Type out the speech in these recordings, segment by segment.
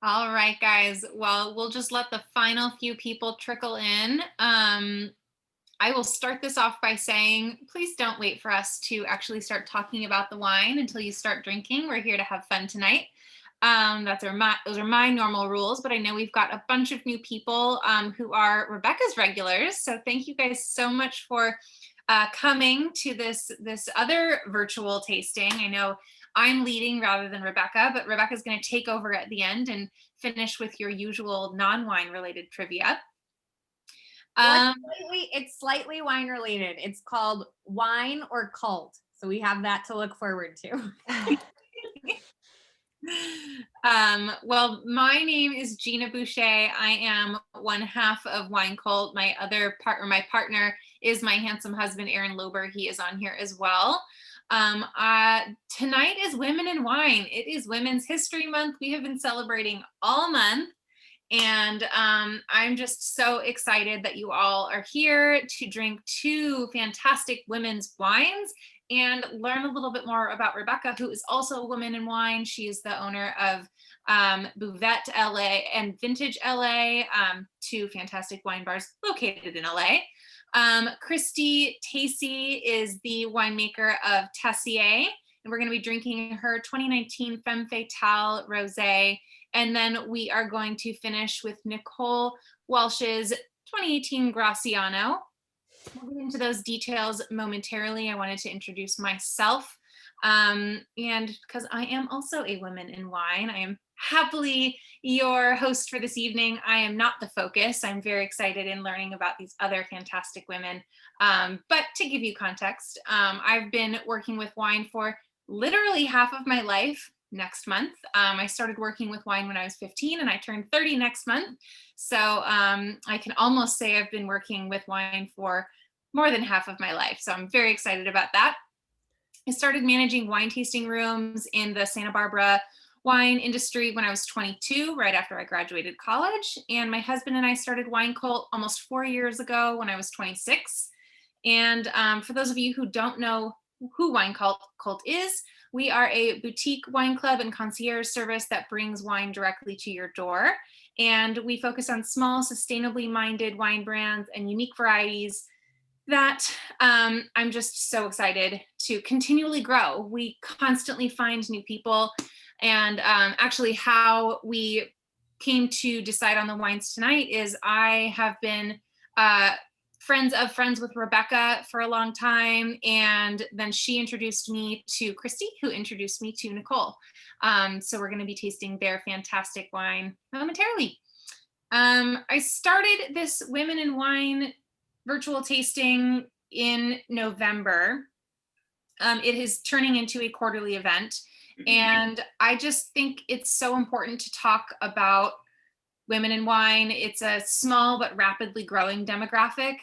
All right, guys. Well, we'll just let the final few people trickle in. I will start this off by saying, please don't wait for us to actually start talking about the wine until you start drinking. We're here to have fun tonight. Those are my normal rules, but I know we've got a bunch of new people who are Rebecca's regulars. So thank you guys so much for coming to this other virtual tasting. I know I'm leading rather than Rebecca, but Rebecca's going to take over at the end and finish with your usual non-wine related trivia. It's slightly wine related. It's called Wine or Cult. So we have that to look forward to. Well, my name is Geena Bouche. I am one half of WINECULT. My other partner is my handsome husband, Aaron Lober. He is on here as well. Tonight is Women in Wine. It is Women's History Month. We have been celebrating all month. And I'm just so excited that you all are here to drink two fantastic women's wines and learn a little bit more about Rebecca, who is also a woman in wine. She is the owner of Buvette LA and Vintage LA, two fantastic wine bars located in LA. Kristie Tacey is the winemaker of Tessier, and we're going to be drinking her 2019 Femme Fatale Rosé. And then we are going to finish with Nicole Walsh's 2018 Graciano. We'll get into those details momentarily. I wanted to introduce myself. And because I am also a woman in wine, I am happily your host for this evening. I am not the focus. I'm very excited in learning about these other fantastic women. But to give you context, I've been working with wine for literally half of my life. Next month. I started working with wine when I was 15 and I turned 30 next month. So I can almost say I've been working with wine for more than half of my life. So I'm very excited about that. I started managing wine tasting rooms in the Santa Barbara wine industry when I was 22, right after I graduated college. And my husband and I started WINECULT almost 4 years ago when I was 26. And for those of you who don't know who WINECULT is, we are a boutique wine club and concierge service that brings wine directly to your door. And we focus on small, sustainably minded wine brands and unique varieties that I'm just so excited to continually grow. We constantly find new people. And actually how we came to decide on the wines tonight is I have been friends of friends with Rebecca for a long time. And then she introduced me to Kristie, who introduced me to Nicole. So we're going to be tasting their fantastic wine momentarily. I started this Women in Wine virtual tasting in November. It is turning into a quarterly event. And I just think it's so important to talk about women in wine. It's a small but rapidly growing demographic.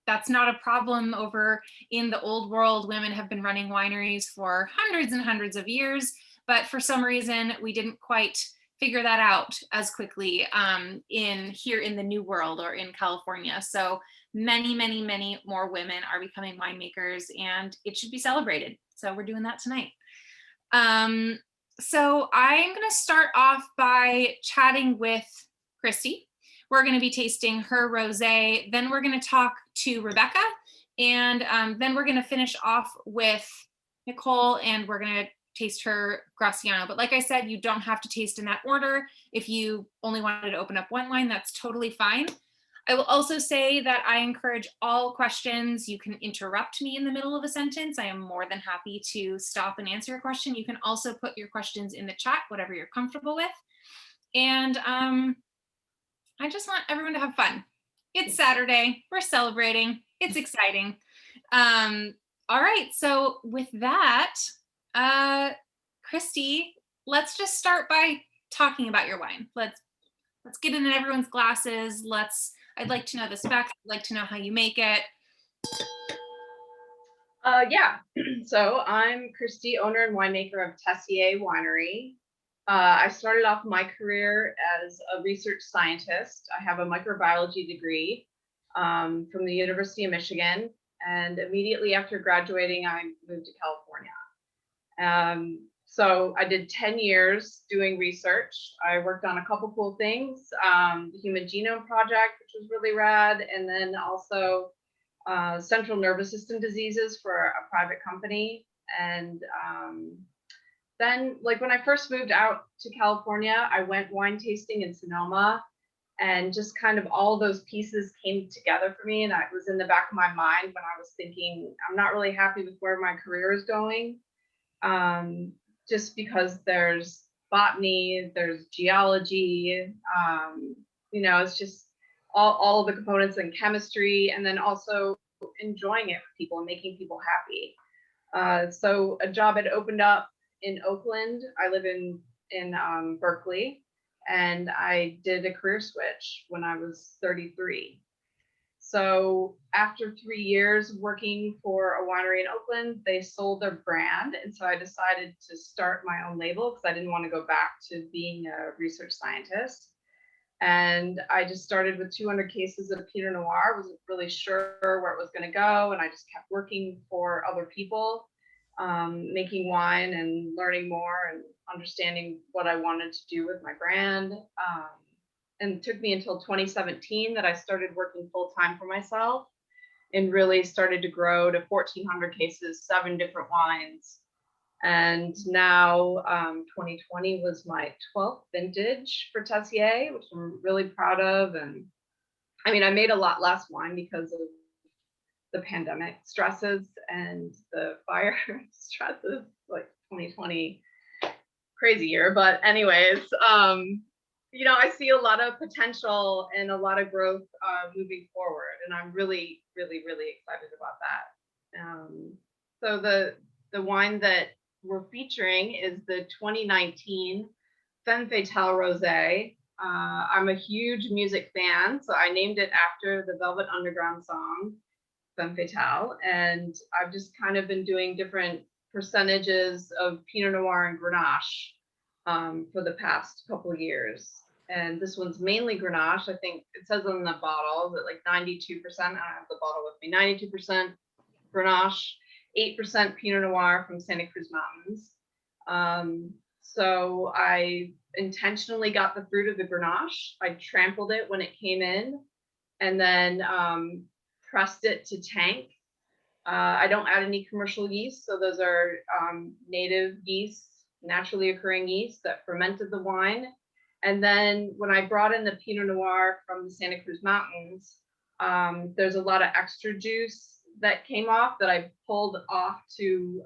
That's not a problem over in the old world. Women have been running wineries for hundreds and hundreds of years, but for some reason we didn't quite figure that out as quickly here in the new world or in California. So many, many, many more women are becoming winemakers and it should be celebrated. So we're doing that tonight. So I'm going to start off by chatting with Kristie. We're going to be tasting her rosé. Then we're going to talk to Rebecca. And then we're going to finish off with Nicole and we're going to taste her Graciano. But like I said, you don't have to taste in that order. If you only wanted to open up one wine, that's totally fine. I will also say that I encourage all questions. You can interrupt me in the middle of a sentence. I am more than happy to stop and answer your question. You can also put your questions in the chat, whatever you're comfortable with. And I just want everyone to have fun. It's Saturday. We're celebrating. It's exciting. All right. So with that, Kristie, let's just start by talking about your wine. Let's get in everyone's glasses. I'd like to know the specs. I'd like to know how you make it. Yeah. So I'm Kristie, owner and winemaker of Tessier Winery. I started off my career as a research scientist. I have a microbiology degree from the University of Michigan. And immediately after graduating, I moved to California. So I did 10 years doing research. I worked on a couple cool things, the Human Genome Project, which was really rad, and then also central nervous system diseases for a private company. And then, like, when I first moved out to California, I went wine tasting in Sonoma, and just kind of all those pieces came together for me. And it was in the back of my mind when I was thinking, I'm not really happy with where my career is going. Just because there's botany, there's geology, it's just all of the components and chemistry, and then also enjoying it with people and making people happy. So a job had opened up in Oakland. I live in Berkeley, and I did a career switch when I was 33. So after 3 years working for a winery in Oakland, they sold their brand. And so I decided to start my own label because I didn't want to go back to being a research scientist. And I just started with 200 cases of Pinot Noir. Wasn't really sure where it was going to go. And I just kept working for other people, making wine and learning more and understanding what I wanted to do with my brand. And it took me until 2017 that I started working full time for myself and really started to grow to 1,400 cases, 7 different wines. And now 2020 was my 12th vintage for Tessier, which I'm really proud of. And I mean, I made a lot less wine because of the pandemic stresses and the fire stresses, like 2020, crazy year. But anyways, I see a lot of potential and a lot of growth moving forward, and I'm really, really, really excited about that. So the wine that we're featuring is the 2019 Femme Fatale Rosé. I'm a huge music fan, so I named it after the Velvet Underground song Femme Fatale, and I've just kind of been doing different percentages of Pinot Noir and Grenache for the past couple of years. And this one's mainly Grenache. I think it says on the bottle that like 92%, I don't have the bottle with me, 92% Grenache, 8% Pinot Noir from Santa Cruz Mountains. So I intentionally got the fruit of the Grenache. I trampled it when it came in and then pressed it to tank. I don't add any commercial yeast. So those are native yeast, naturally occurring yeast that fermented the wine. And then when I brought in the Pinot Noir from the Santa Cruz Mountains, there's a lot of extra juice that came off that I pulled off to,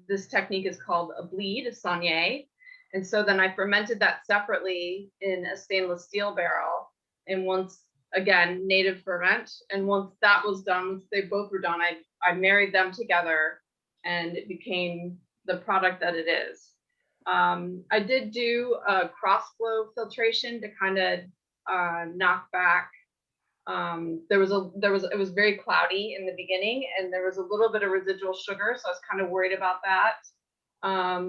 this technique is called a bleed, a saunier. And so then I fermented that separately in a stainless steel barrel. And once, again, native ferment. And once that was done, once they both were done, I married them together and it became the product that it is. I did do a cross flow filtration to kind of knock back. It was very cloudy in the beginning, and there was a little bit of residual sugar, so I was kind of worried about that.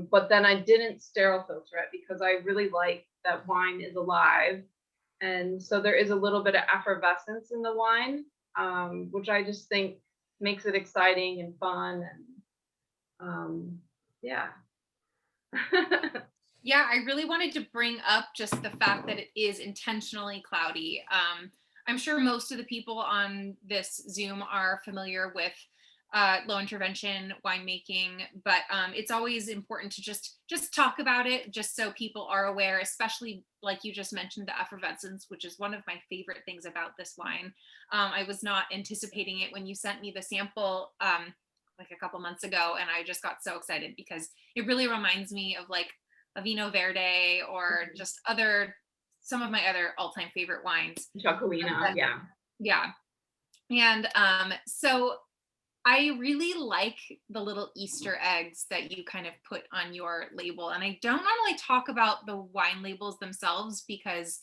But then I didn't sterile filter it because I really like that wine is alive, and so there is a little bit of effervescence in the wine, which I just think makes it exciting and fun, and yeah. Yeah, I really wanted to bring up just the fact that it is intentionally cloudy. I'm sure most of the people on this Zoom are familiar with low intervention winemaking, but it's always important to just talk about it, just so people are aware, especially like you just mentioned, the effervescence, which is one of my favorite things about this wine. I was not anticipating it when you sent me the sample like a couple months ago, and I just got so excited because it really reminds me of like a Vino Verde or just some of my other all-time favorite wines. Jacqueline, yeah. Yeah. And so I really like the little Easter eggs that you kind of put on your label. And I don't normally talk about the wine labels themselves because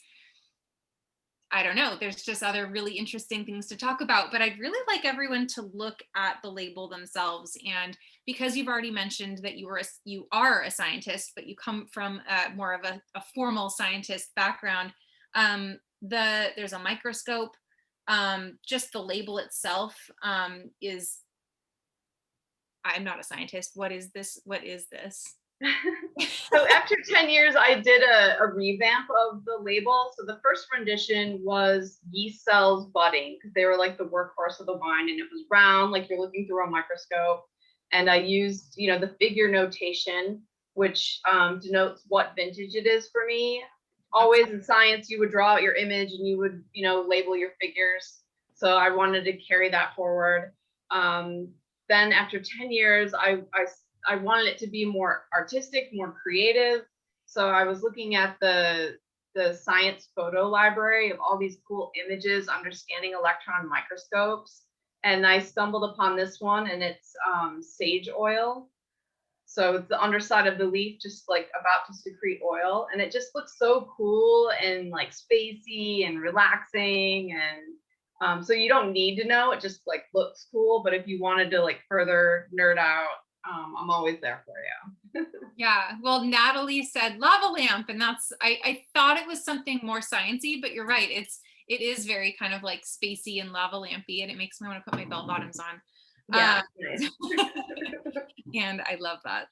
I don't know, there's just other really interesting things to talk about, but I'd really like everyone to look at the label themselves. And because you've already mentioned that you are a scientist, but you come from more of a formal scientist background, there's a microscope. Just the label itself is, I'm not a scientist. What is this? What is this? So after 10 years, I did a revamp of the label. So the first rendition was yeast cells budding, because they were like the workhorse of the wine, and it was round, like you're looking through a microscope. And I used, the figure notation, which denotes what vintage it is for me. Always in science, you would draw out your image and you would, label your figures. So I wanted to carry that forward. Then after 10 years, I wanted it to be more artistic, more creative. So I was looking at the science photo library of all these cool images under scanning electron microscopes. And I stumbled upon this one, and it's sage oil. So it's the underside of the leaf, just like about to secrete oil. And it just looks so cool and like spacey and relaxing. And so you don't need to know, it just like looks cool. But if you wanted to like further nerd out, I'm always there for you. Yeah. Well, Natalie said lava lamp, and I thought it was something more sciencey, but you're right. It is very kind of like spacey and lava lampy, and it makes me want to put my bell bottoms on. Yeah. And I love that.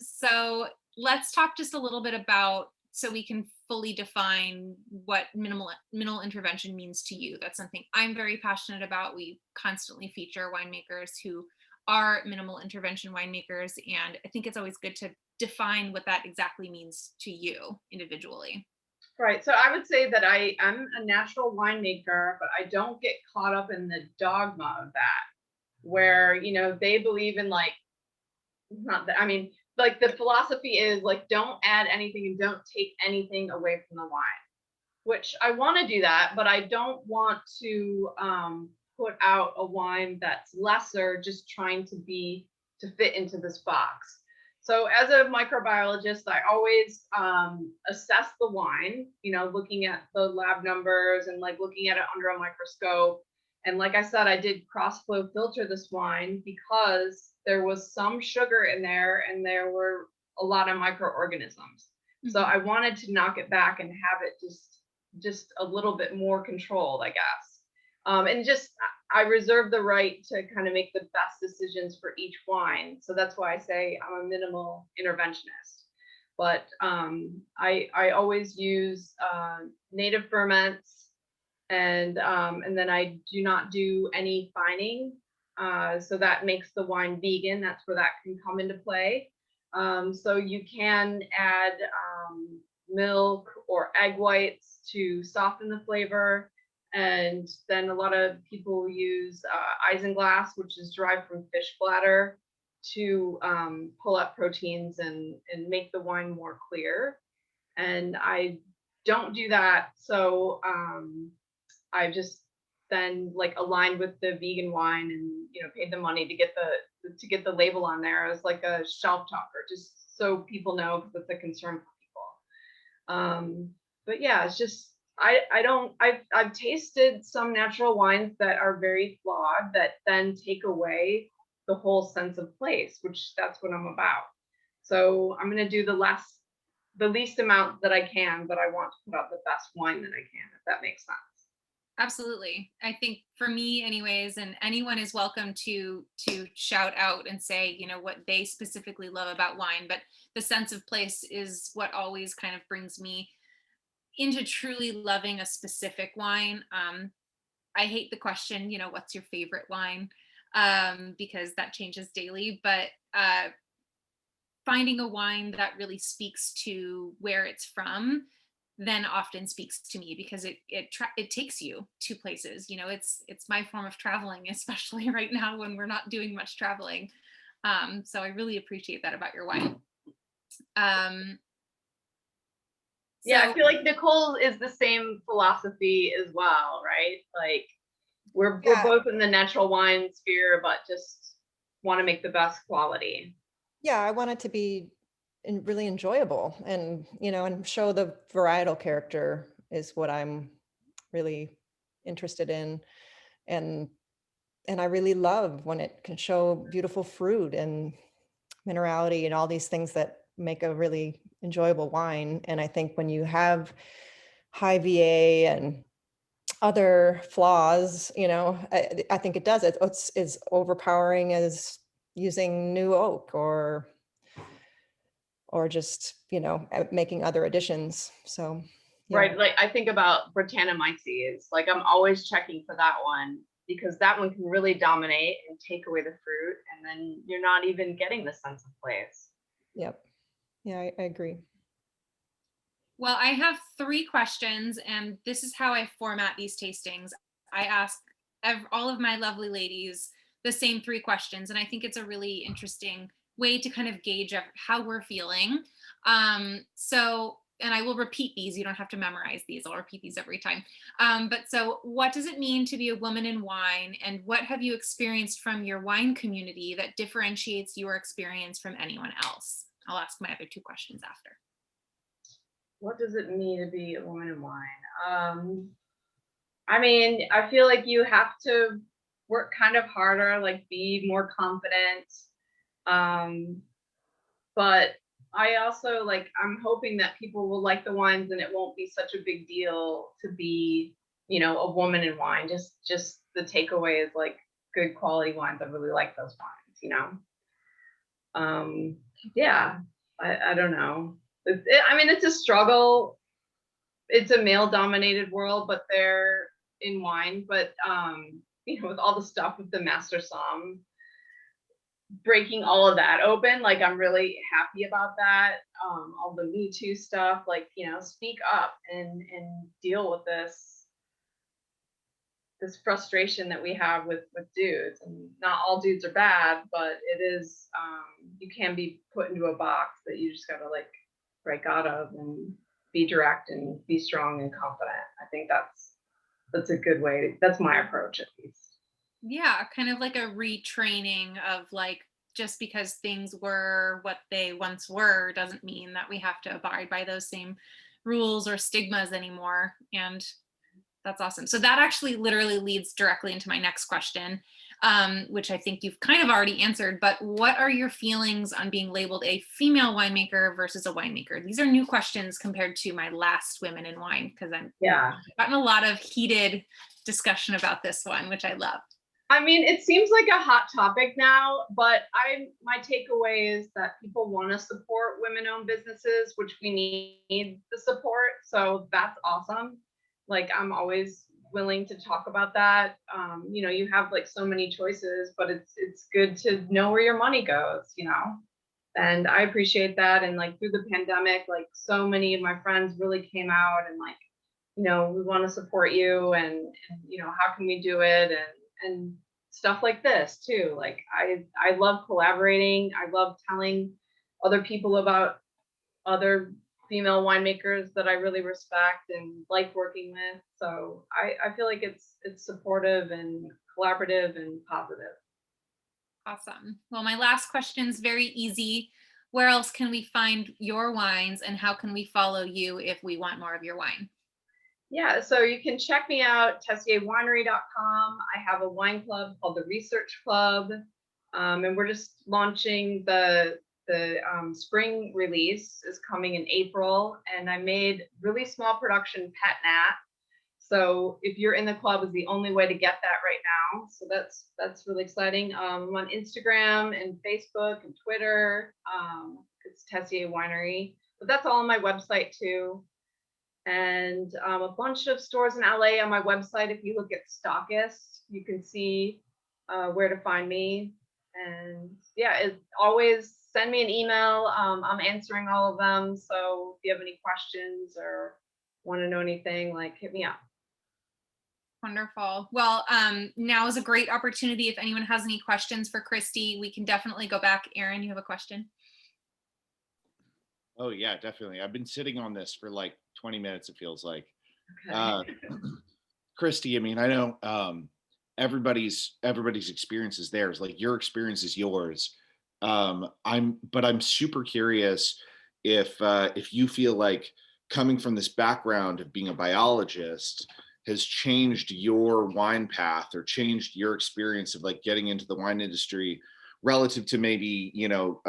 So let's talk just a little bit about, so we can fully define what minimal intervention means to you. That's something I'm very passionate about. We constantly feature winemakers who are minimal intervention winemakers, and I think it's always good to define what that exactly means to you individually. Right. So I would say that I'm a natural winemaker, but I don't get caught up in the dogma of that, where, they believe in like, not that, I mean, like the philosophy is like, don't add anything and don't take anything away from the wine, which I want to do that, but I don't want to put out a wine that's lesser, just trying to fit into this box. So as a microbiologist, I always assess the wine, looking at the lab numbers and like looking at it under a microscope. And like I said, I did cross flow filter this wine because there was some sugar in there and there were a lot of microorganisms. Mm-hmm. So I wanted to knock it back and have it just a little bit more controlled, I guess. And just, I reserve the right to kind of make the best decisions for each wine. So that's why I say I'm a minimal interventionist. But I always use native ferments, and then I do not do any fining. So that makes the wine vegan. That's where that can come into play. So you can add milk or egg whites to soften the flavor. And then a lot of people use isinglass, which is derived from fish bladder, to pull up proteins and make the wine more clear. And I don't do that. So I just then like aligned with the vegan wine and, paid the money to get the label on there as like a shelf talker, just so people know, because it's a concern for people. But yeah, it's just, I've tasted some natural wines that are very flawed, that then take away the whole sense of place, which that's what I'm about. So I'm going to do the least amount that I can, but I want to put out the best wine that I can, if that makes sense. Absolutely. I think for me anyways, and anyone is welcome to shout out and say, what they specifically love about wine, but the sense of place is what always kind of brings me into truly loving a specific wine. I hate the question, what's your favorite wine? Because that changes daily, but finding a wine that really speaks to where it's from then often speaks to me, because it takes you to places. It's my form of traveling, especially right now when we're not doing much traveling. So I really appreciate that about your wine. Yeah, I feel like Nicole is the same philosophy as well, right? Like we're both in the natural wine sphere, but just want to make the best quality. Yeah, I want it to be really enjoyable, and and show the varietal character is what I'm really interested in, and I really love when it can show beautiful fruit and minerality and all these things that make a really enjoyable wine. And I think when you have high VA and other flaws, I think it does. It's overpowering as using new oak or just, you know, making other additions. So, yeah. Right. Like I think about Brettanomyces. Like I'm always checking for that one because that one can really dominate and take away the fruit. And then you're not even getting the sense of place. Yep. Yeah, I agree. Well, I have 3 questions, and this is how I format these tastings. I ask all of my lovely ladies the same 3 questions, and I think it's a really interesting way to kind of gauge how we're feeling. And I will repeat these. You don't have to memorize these. I'll repeat these every time. But so what does it mean to be a woman in wine? And what have you experienced from your wine community that differentiates your experience from anyone else? I'll ask my other 2 questions after. What does it mean to be a woman in wine? I mean, I feel like you have to work kind of harder, like be more confident. But I also like, I'm hoping that people will like the wines and it won't be such a big deal to be, you know, a woman in wine. Just the takeaway is like good quality wines. I really like those wines, you know? Yeah, I don't know. I mean, it's a struggle. It's a male dominated world, but they're in wine, but you know, with all the stuff with the Master Somm breaking all of that open, like I'm really happy about that. All the Me Too stuff, like, you know, speak up and deal with this frustration that we have with dudes. And not all dudes are bad, but it is you can be put into a box that you just gotta like break out of and be direct and be strong and confident. I think that's a good way that's my approach, at least. Yeah, kind of like a retraining of like, just because things were what they once were doesn't mean that we have to abide by those same rules or stigmas anymore. And that's awesome. So that actually literally leads directly into my next question, which I think you've kind of already answered, but what are your feelings on being labeled a female winemaker versus a winemaker? These are new questions compared to my last Women in Wine, because I've gotten a lot of heated discussion about this one, which I love. I mean, it seems like a hot topic now, but my takeaway is that people want to support women-owned businesses, which we need the support. So that's awesome. Like, I'm always willing to talk about that. You know, you have like so many choices, but it's good to know where your money goes, you know. And I appreciate that. And like through the pandemic, like so many of my friends really came out and like, you know, we want to support you and you know, how can we do it? And stuff like this too. Like I love collaborating. I love telling other people about other female winemakers that I really respect and like working with. So I feel like it's supportive and collaborative and positive. Awesome. Well, my last question is very easy. Where else can we find your wines, and how can we follow you if we want more of your wine? Yeah, so you can check me out, tessierwinery.com. I have a wine club called the Research Club, and we're just launching the spring release is coming in April, and I made really small production Pet Nat. So if you're in the club, is the only way to get that right now. So that's really exciting. I'm on Instagram and Facebook and Twitter. It's Tessier Winery, but that's all on my website too. And a bunch of stores in LA on my website. If you look at Stockist, you can see where to find me. And yeah, always send me an email. I'm answering all of them. So if you have any questions or want to know anything, like hit me up. Wonderful. Well, now is a great opportunity. If anyone has any questions for Kristie, we can definitely go back. Aaron, you have a question? Oh yeah, definitely. I've been sitting on this for like 20 minutes, it feels like. Okay. Kristie, I mean, I know everybody's experience is theirs. Like your experience is yours. I'm super curious if you feel like coming from this background of being a biologist has changed your wine path or changed your experience of like getting into the wine industry relative to maybe, you know,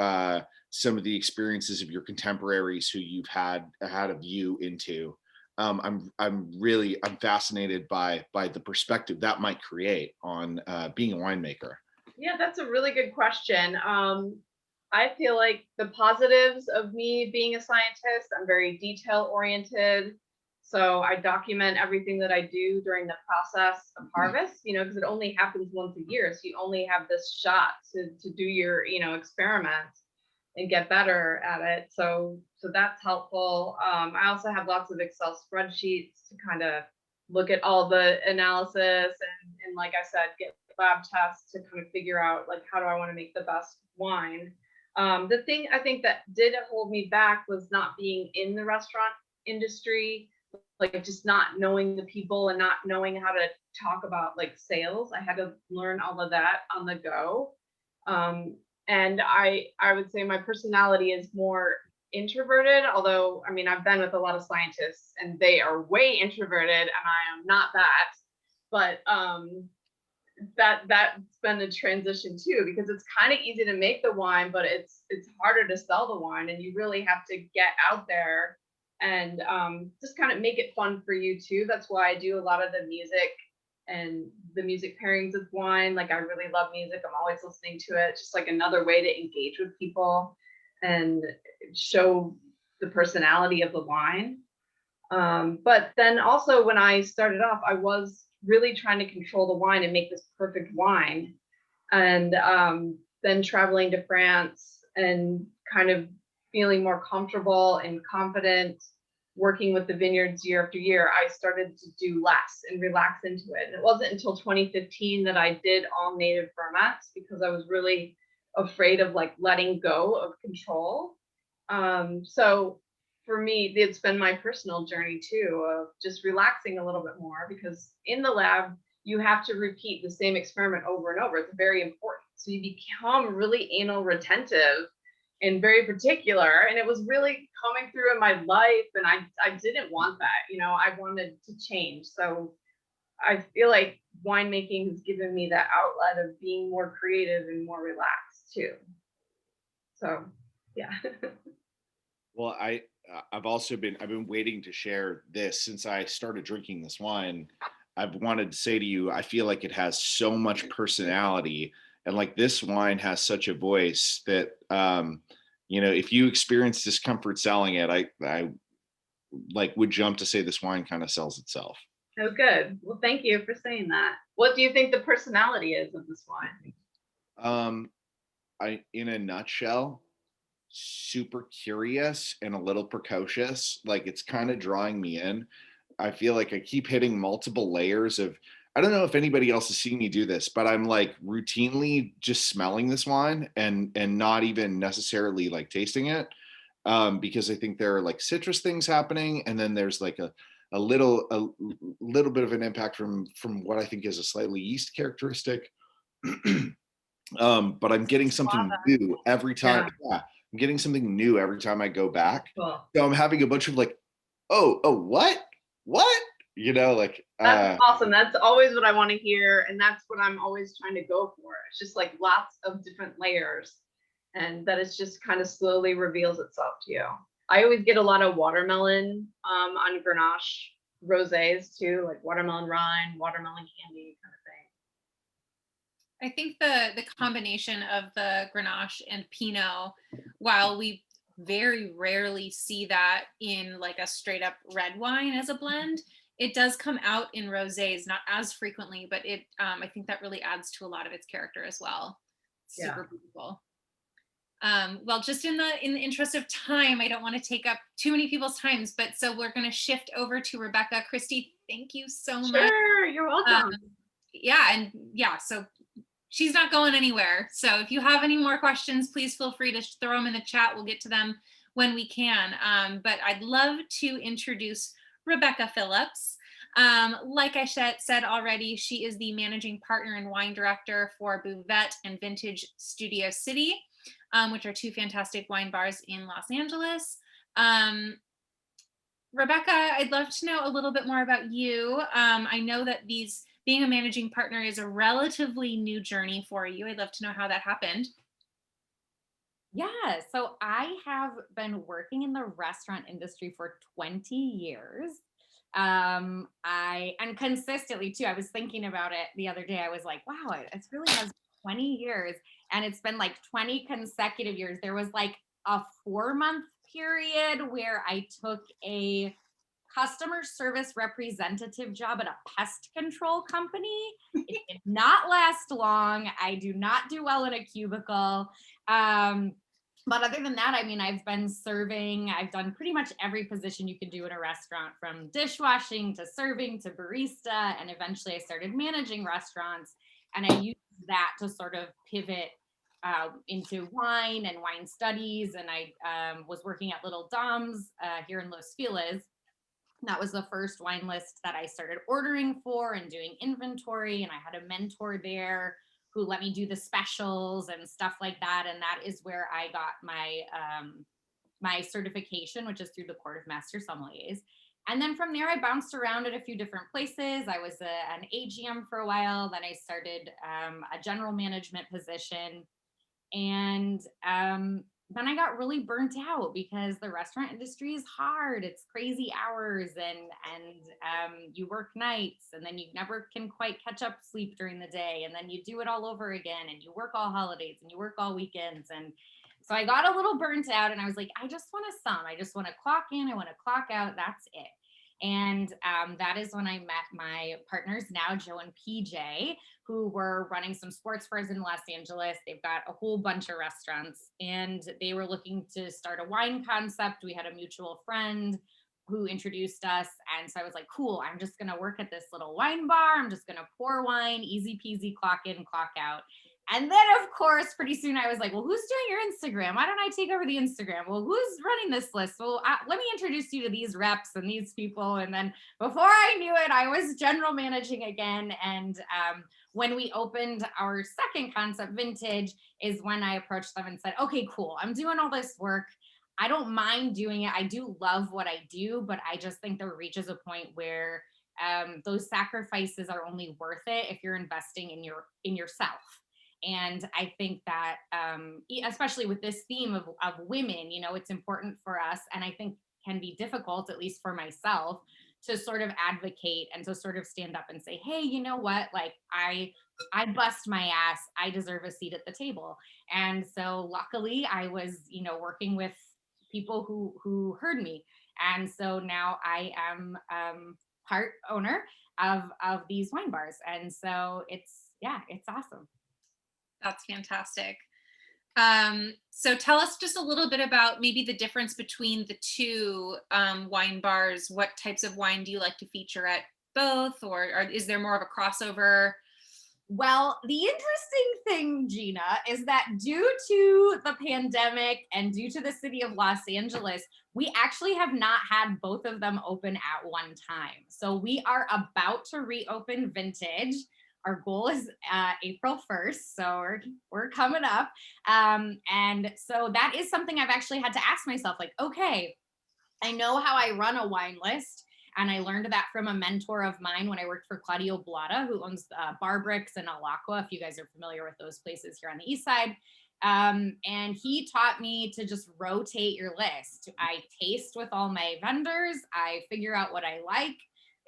some of the experiences of your contemporaries who you've had a view into. I'm fascinated by the perspective that might create on being a winemaker. Yeah, that's a really good question. I feel like the positives of me being a scientist, I'm very detail oriented. So I document everything that I do during the process of harvest, because it only happens once a year. So you only have this shot to do your, experiment and get better at it. So that's helpful. I also have lots of Excel spreadsheets to kind of look at all the analysis and like I said, get lab tests to kind of figure out like how do I want to make the best wine. The thing I think that did hold me back was not being in the restaurant industry, like just not knowing the people and not knowing how to talk about like sales. I had to learn all of that on the go. And I would say my personality is more introverted, although I mean I've been with a lot of scientists and they are way introverted and I am not that. But that's been a transition too, because it's kind of easy to make the wine, but it's harder to sell the wine, and you really have to get out there and just kind of make it fun for you too. That's why I do a lot of the music and the music pairings with wine. Like I really love music. I'm always listening to it. Just like another way to engage with people and show the personality of the wine. But then also when I started off, I was really trying to control the wine and make this perfect wine. And then traveling to France and kind of feeling more comfortable and confident working with the vineyards year after year, I started to do less and relax into it. And it wasn't until 2015 that I did all native ferments, because I was really afraid of like letting go of control. So for me, it's been my personal journey too, of just relaxing a little bit more, because in the lab, you have to repeat the same experiment over and over. It's very important. So you become really anal retentive and very particular. And it was really coming through in my life. And I didn't want that, I wanted to change. So I feel like winemaking has given me that outlet of being more creative and more relaxed too. So, yeah. Well, I've been waiting to share this since I started drinking this wine. I've wanted to say to you, I feel like it has so much personality, and like this wine has such a voice that, if you experience discomfort selling it, I like would jump to say this wine kind of sells itself. Oh, good. Well, thank you for saying that. What do you think the personality is of this wine? In a nutshell, super curious and a little precocious. Like it's kind of drawing me in. I feel like I keep hitting multiple layers of, I don't know if anybody else has seen me do this, but I'm like routinely just smelling this wine and not even necessarily like tasting it, because I think there are like citrus things happening, and then there's like a little bit of an impact from what I think is a slightly yeast characteristic. But I'm getting something new every time. Yeah, I'm getting something new every time I go back. Cool. So I'm having a bunch of like, oh, what? Like that's awesome. That's always what I want to hear, and that's what I'm always trying to go for. It's just like lots of different layers, and that it just kind of slowly reveals itself to you. I always get a lot of watermelon on Grenache rosés too, like watermelon rind, watermelon candy kind of thing. I think the combination of the Grenache and Pinot, while we very rarely see that in like a straight up red wine as a blend, it does come out in rosés, not as frequently, but it I think that really adds to a lot of its character as well. Super beautiful. Well, just in the interest of time, I don't want to take up too many people's times, but so we're going to shift over to Rebecca. Kristie, thank you so much. Sure, you're welcome. So she's not going anywhere. So if you have any more questions, please feel free to throw them in the chat. We'll get to them when we can. But I'd love to introduce Rebecca Phillips. Like I said already, she is the managing partner and wine director for Buvette and Vintage Studio City, which are two fantastic wine bars in Los Angeles. Rebecca, I'd love to know a little bit more about you. I know that being a managing partner is a relatively new journey for you. I'd love to know how that happened. Yeah, so I have been working in the restaurant industry for 20 years. And consistently too, I was thinking about it the other day. I was like, wow, it really has 20 years. And it's been like 20 consecutive years. There was like a 4-month period where I took a customer service representative job at a pest control company. It did not last long. I do not do well in a cubicle. But other than that, I mean, I've been serving, I've done pretty much every position you could do in a restaurant, from dishwashing to serving to barista. And eventually I started managing restaurants, and I used that to sort of pivot into wine and wine studies. And I was working at Little Dom's here in Los Feliz. That was the first wine list that I started ordering for and doing inventory. And I had a mentor there who let me do the specials and stuff like that. And that is where I got my my certification, which is through the Court of Master Sommeliers. And then from there, I bounced around at a few different places. I was an AGM for a while. Then I started a general management position. And then I got really burnt out because the restaurant industry is hard. It's crazy hours, and you work nights, and then you never can quite catch up sleep during the day, and then you do it all over again, and you work all holidays and you work all weekends. And so I got a little burnt out, and I was like, I just want to sum. I just want to clock in. I want to clock out. That's it. And that is when I met my partners now, Joe and PJ, who were running some sports bars in Los Angeles. They've got a whole bunch of restaurants, and they were looking to start a wine concept. We had a mutual friend who introduced us. And so I was like, cool, I'm just going to work at this little wine bar. I'm just going to pour wine, easy peasy, clock in, clock out. And then, of course, pretty soon I was like, well, who's doing your Instagram? Why don't I take over the Instagram? Well, who's running this list? Well, let me introduce you to these reps and these people. And then before I knew it, I was general managing again. And when we opened our second concept, Vintage, is when I approached them and said, okay, cool, I'm doing all this work. I don't mind doing it. I do love what I do, but I just think there reaches a point where those sacrifices are only worth it if you're investing in yourself. And I think that, especially with this theme of women, you know, it's important for us, and I think can be difficult, at least for myself, to sort of advocate and to sort of stand up and say, hey, you know what, like I bust my ass, I deserve a seat at the table. And so luckily I was, you know, working with people who heard me. And so now I am part owner of these wine bars. And so it's awesome. That's fantastic. So tell us just a little bit about maybe the difference between the two wine bars. What types of wine do you like to feature at both, or is there more of a crossover? Well, the interesting thing, Geena, is that due to the pandemic and due to the city of Los Angeles, we actually have not had both of them open at one time. So we are about to reopen Vintage. Our goal is April 1st, so we're coming up. And so that is something I've actually had to ask myself, like, okay, I know how I run a wine list. And I learned that from a mentor of mine when I worked for Claudio Blata, who owns Bar Bricks and Alacqua, if you guys are familiar with those places here on the East Side. And he taught me to just rotate your list. I taste with all my vendors. I figure out what I like.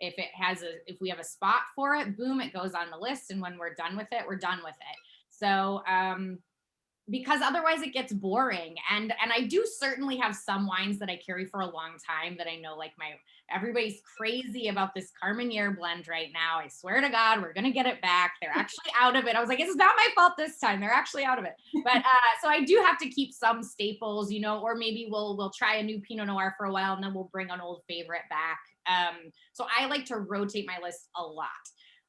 If we have a spot for it, boom, it goes on the list. And when we're done with it, we're done with it. So, because otherwise it gets boring. And I do certainly have some wines that I carry for a long time that I know, like everybody's crazy about this Carmenere blend right now. I swear to God, we're going to get it back. They're actually out of it. I was like, it's not my fault this time. They're actually out of it. But so I do have to keep some staples, you know, or maybe we'll try a new Pinot Noir for a while and then we'll bring an old favorite back. So I like to rotate my list a lot.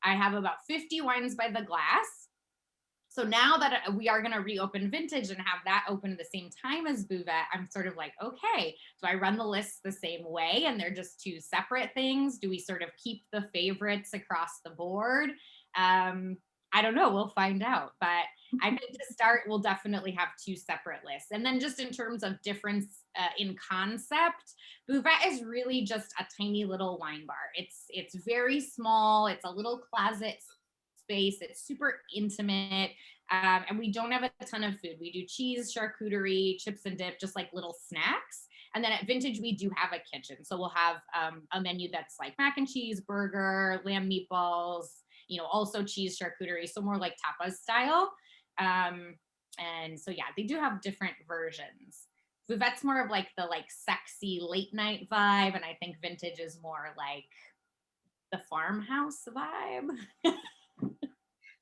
I have about 50 wines by the glass. So now that we are going to reopen Vintage and have that open at the same time as Buvette, I'm sort of like, okay, do I run the lists the same way and they're just two separate things? Do we sort of keep the favorites across the board? I don't know. We'll find out. But I think to start, we'll definitely have two separate lists. And then just in terms of difference in concept, Buvette is really just a tiny little wine bar. It's very small. It's a little closet space. It's super intimate. And we don't have a ton of food. We do cheese, charcuterie, chips and dip, just like little snacks. And then at Vintage, we do have a kitchen. So we'll have a menu that's like mac and cheese, burger, lamb meatballs, you know, also cheese, charcuterie. So more like tapas style. And so, yeah, they do have different versions. Buvette's more of like the like sexy late night vibe. And I think vintage is more like the farmhouse vibe.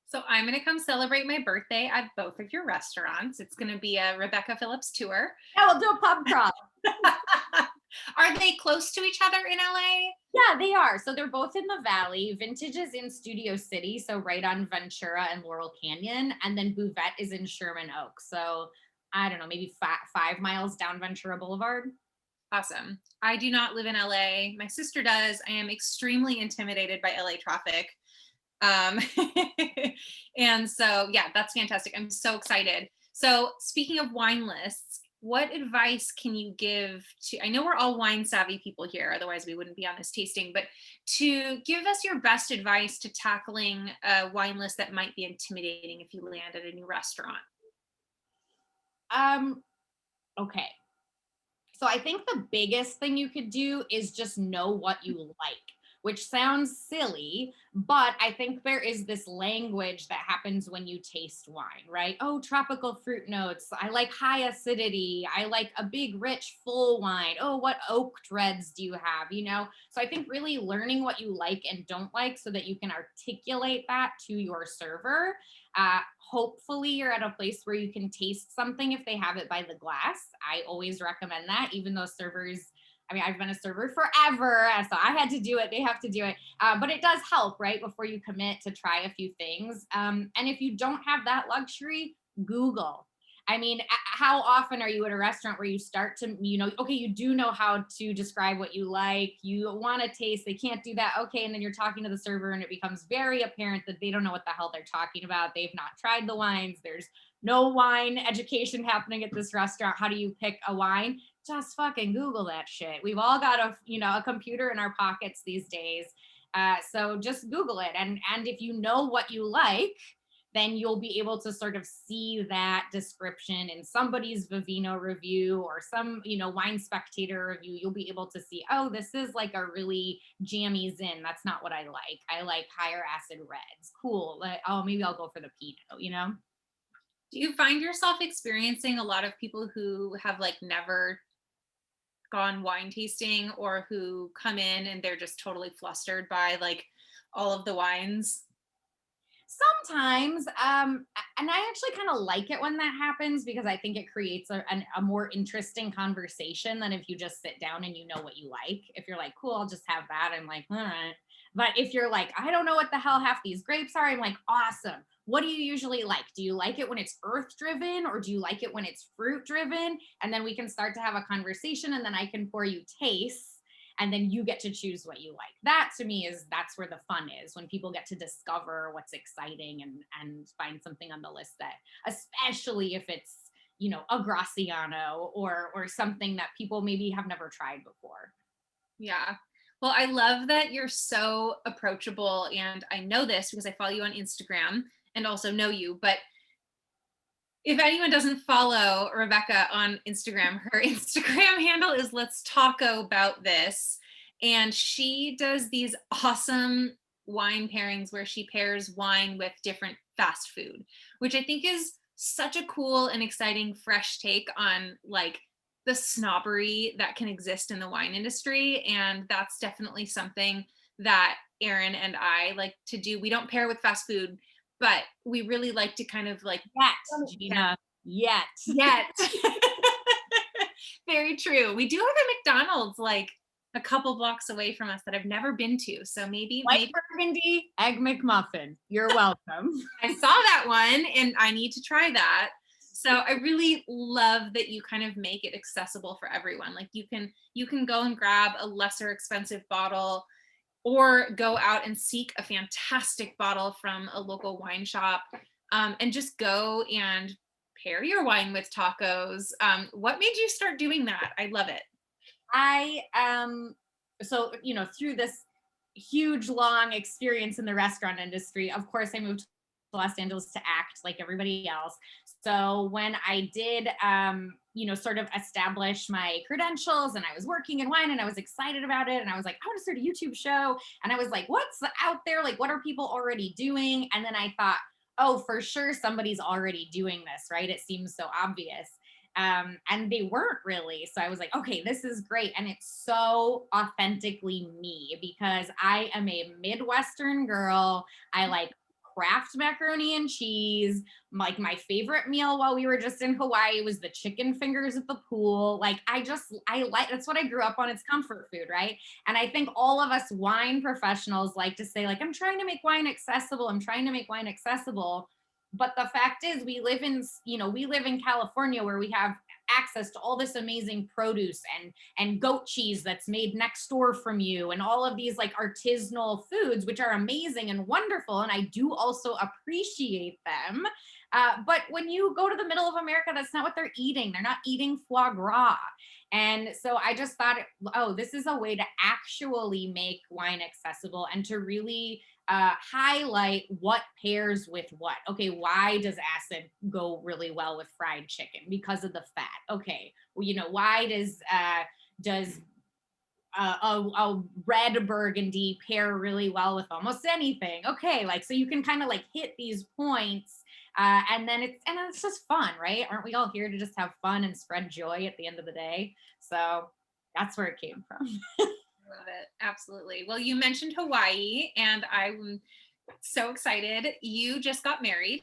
So I'm going to come celebrate my birthday at both of your restaurants. It's going to be a Rebecca Phillips tour. Yeah, we'll do a pub crawl. Are they close to each other in LA? Yeah, they are. So they're both in the Valley. Vintage is in Studio City, so right on Ventura and Laurel Canyon. And then Buvette is in Sherman Oaks. So I don't know, maybe 5 miles down Ventura Boulevard. Awesome. I do not live in LA. My sister does. I am extremely intimidated by LA traffic. And so, yeah, that's fantastic. I'm so excited. So speaking of wine lists, what advice can you give to, I know we're all wine savvy people here, otherwise we wouldn't be on this tasting, but to give us your best advice to tackling a wine list that might be intimidating if you land at a new restaurant. Okay. So I think the biggest thing you could do is just know what you like, which sounds silly, but I think there is this language that happens when you taste wine, right? Oh, tropical fruit notes. I like high acidity. I like a big, rich, full wine. Oh, what oaked reds do you have? You know? So I think really learning what you like and don't like so that you can articulate that to your server. Hopefully you're at a place where you can taste something if they have it by the glass. I always recommend that, even though servers, I mean, I've been a server forever, so I had to do it. They have to do it. But it does help, right? Before you commit to try a few things. And if you don't have that luxury, Google. I mean, how often are you at a restaurant where you start to, you know, okay, you do know how to describe what you like. You want to taste, they can't do that. Okay. And then you're talking to the server and it becomes very apparent that they don't know what the hell they're talking about. They've not tried the wines. There's no wine education happening at this restaurant. How do you pick a wine? Just fucking Google that shit. We've all got a computer in our pockets these days. So just Google it. And if you know what you like, then you'll be able to sort of see that description in somebody's Vivino review or some, Wine Spectator review. You'll be able to see, oh, this is like a really jammy Zin. That's not what I like. I like higher acid reds. Cool. Like, oh, maybe I'll go for the Pinot, Do you find yourself experiencing a lot of people who have like never gone wine tasting or who come in and they're just totally flustered by like all of the wines? Sometimes, and I actually kind of like it when that happens because I think it creates a more interesting conversation than if you just sit down and you know what you like. If you're like, cool, I'll just have that. I'm like, all right. But if you're like, I don't know what the hell half these grapes are, I'm like, awesome. What do you usually like? Do you like it when it's earth driven or do you like it when it's fruit driven? And then we can start to have a conversation and then I can pour you tastes. And then you get to choose what you like. That to me that's where the fun is, when people get to discover what's exciting and find something on the list that, especially if it's, a Graciano or something that people maybe have never tried before. Yeah. Well, I love that you're so approachable. And I know this because I follow you on Instagram and also know you, but if anyone doesn't follow Rebecca on Instagram, her Instagram handle is Let's Taco About This. And she does these awesome wine pairings where she pairs wine with different fast food, which I think is such a cool and exciting fresh take on like the snobbery that can exist in the wine industry. And that's definitely something that Erin and I like to do. We don't pair with fast food, but we really like to kind of like Geena, yet. Very true. We do have a McDonald's like a couple blocks away from us that I've never been to. So maybe Burgundy Egg McMuffin. You're welcome. I saw that one and I need to try that. So I really love that you kind of make it accessible for everyone. Like you can go and grab a lesser expensive bottle or go out and seek a fantastic bottle from a local wine shop, and just go and pair your wine with tacos. What made you start doing that? I love it. So, through this huge, long experience in the restaurant industry, of course, I moved to Los Angeles to act like everybody else. So when I did, sort of establish my credentials and I was working in wine and I was excited about it. And I was like, I want to start a YouTube show. And I was like, what's out there? Like, what are people already doing? And then I thought, oh, for sure somebody's already doing this, right? It seems so obvious. And they weren't really. So I was like, okay, this is great. And it's so authentically me because I am a Midwestern girl. I like Kraft macaroni and cheese. Like my favorite meal while we were just in Hawaii was the chicken fingers at the pool. Like I like, that's what I grew up on. It's comfort food, right? And I think all of us wine professionals like to say like, I'm trying to make wine accessible. I'm trying to make wine accessible. But the fact is we live in California where we have access to all this amazing produce and goat cheese that's made next door from you and all of these like artisanal foods, which are amazing and wonderful. And I do also appreciate them. But when you go to the middle of America, that's not what they're eating. They're not eating foie gras. And so I just thought, oh, this is a way to actually make wine accessible and to really highlight what pairs with what. Okay, why does acid go really well with fried chicken? Because of the fat. Okay, well, why does a red Burgundy pair really well with almost anything? Okay, like so you can kind of like hit these points, and then it's just fun, right? Aren't we all here to just have fun and spread joy at the end of the day? So that's where it came from. Love it. Absolutely. Well, you mentioned Hawaii, and I'm so excited. You just got married,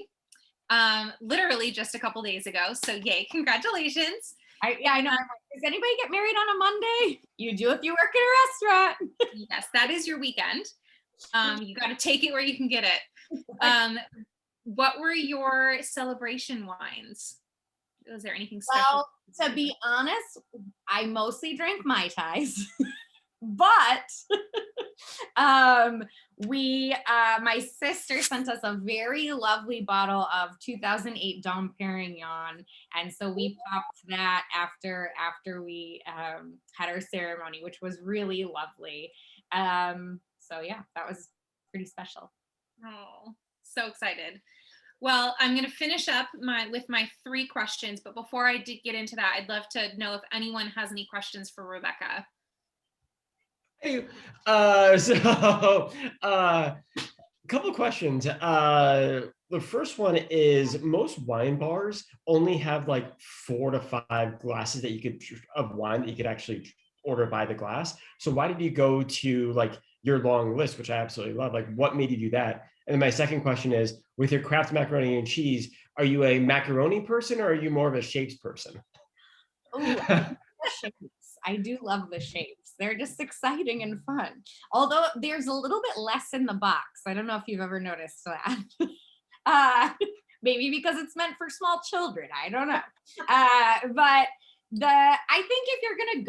literally just a couple days ago. So yay, congratulations. I know. Does anybody get married on a Monday? You do if you work in a restaurant. Yes, that is your weekend. You got to take it where you can get it. What were your celebration wines? Was there anything special? Well, to be honest, I mostly drank Mai Tais. But my sister sent us a very lovely bottle of 2008 Dom Perignon, and so we popped that after we had our ceremony, which was really lovely. So yeah, that was pretty special. Oh, so excited. Well, I'm going to finish up with my 3 questions, but before I get into that, I'd love to know if anyone has any questions for Rebecca. Hey, couple questions. The first one is most wine bars only have like 4 to 5 glasses of wine that you could actually order by the glass. So why did you go to like your long list, which I absolutely love? Like what made you do that? And then my second question is, with your Kraft macaroni and cheese, are you a macaroni person or are you more of a shapes person? Oh, I do love the shapes. They're just exciting and fun. Although there's a little bit less in the box. I don't know if you've ever noticed that. Maybe because it's meant for small children. I don't know. But I think if you're gonna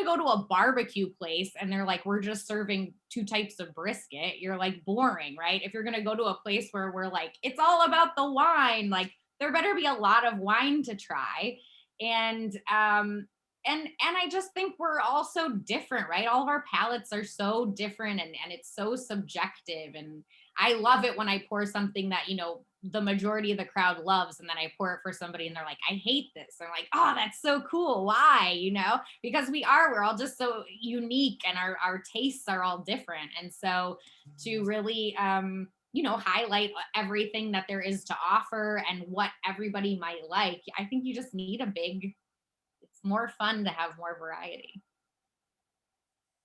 go to a barbecue place and they're like, we're just serving 2 types of brisket, you're like boring, right? If you're gonna go to a place where we're like, it's all about the wine, like there better be a lot of wine to try. And I just think we're all so different, right? All of our palates are so different and it's so subjective. And I love it when I pour something that, the majority of the crowd loves. And then I pour it for somebody and they're like, I hate this. I'm like, oh, that's so cool. Why? Because we're all just so unique and our tastes are all different. And so to really, highlight everything that there is to offer and what everybody might like, I think you just need it's more fun to have more variety.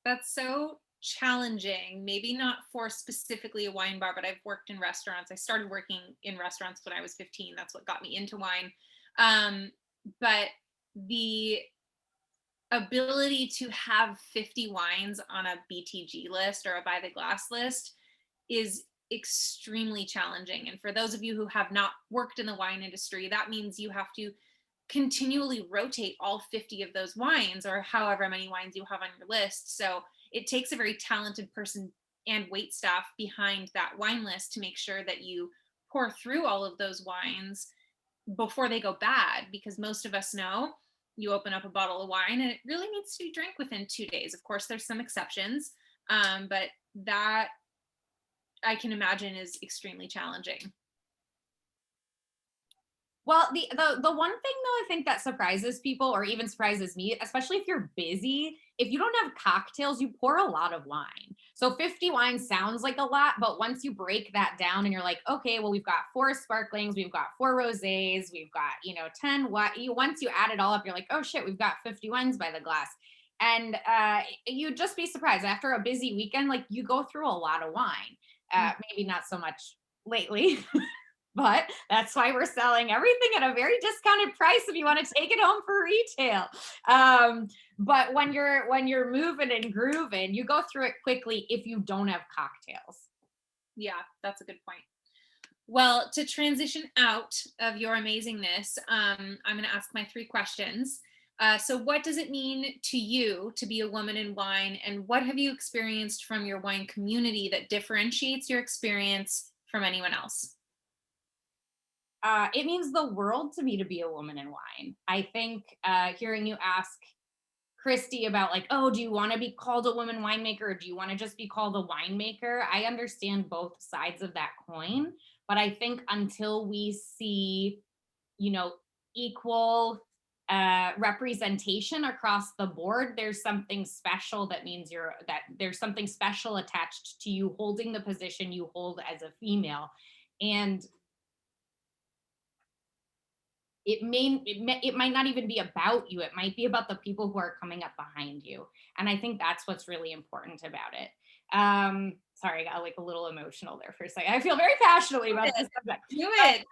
That's so challenging. Maybe not for specifically a wine bar, but I've worked in restaurants. I started working in restaurants when I was 15. That's what got me into wine. But the ability to have 50 wines on a BTG list or a by the glass list is extremely challenging. And for those of you who have not worked in the wine industry, that means you have to continually rotate all 50 of those wines or however many wines you have on your list. So it takes a very talented person and wait staff behind that wine list to make sure that you pour through all of those wines before they go bad, because most of us know you open up a bottle of wine and it really needs to be drank within 2 days. Of course, there's some exceptions, but that I can imagine is extremely challenging. Well, the one thing though, I think that surprises people or even surprises me, especially if you're busy, if you don't have cocktails, you pour a lot of wine. So 50 wines sounds like a lot, but once you break that down and you're like, okay, well, we've got 4 sparklings, we've got 4 rosés, we've got, 10 what once you add it all up, you're like, oh shit, we've got 50 wines by the glass. And you'd just be surprised after a busy weekend, like you go through a lot of wine. Maybe not so much lately, but that's why we're selling everything at a very discounted price if you want to take it home for retail. But when you're moving and grooving, you go through it quickly if you don't have cocktails. Yeah, that's a good point. Well, to transition out of your amazingness, I'm going to ask my 3 questions. So what does it mean to you to be a woman in wine, and what have you experienced from your wine community that differentiates your experience from anyone else? It means the world to me to be a woman in wine. I think hearing you ask Kristie about like, oh, do you want to be called a woman winemaker, or do you want to just be called a winemaker? I understand both sides of that coin, but I think until we see, equal representation across the board, there's something special that means that there's something special attached to you holding the position you hold as a female. And it might not even be about you. It might be about the people who are coming up behind you. And I think that's what's really important about it. Sorry, I got like a little emotional there for a second. I feel very passionately about this subject. Do it.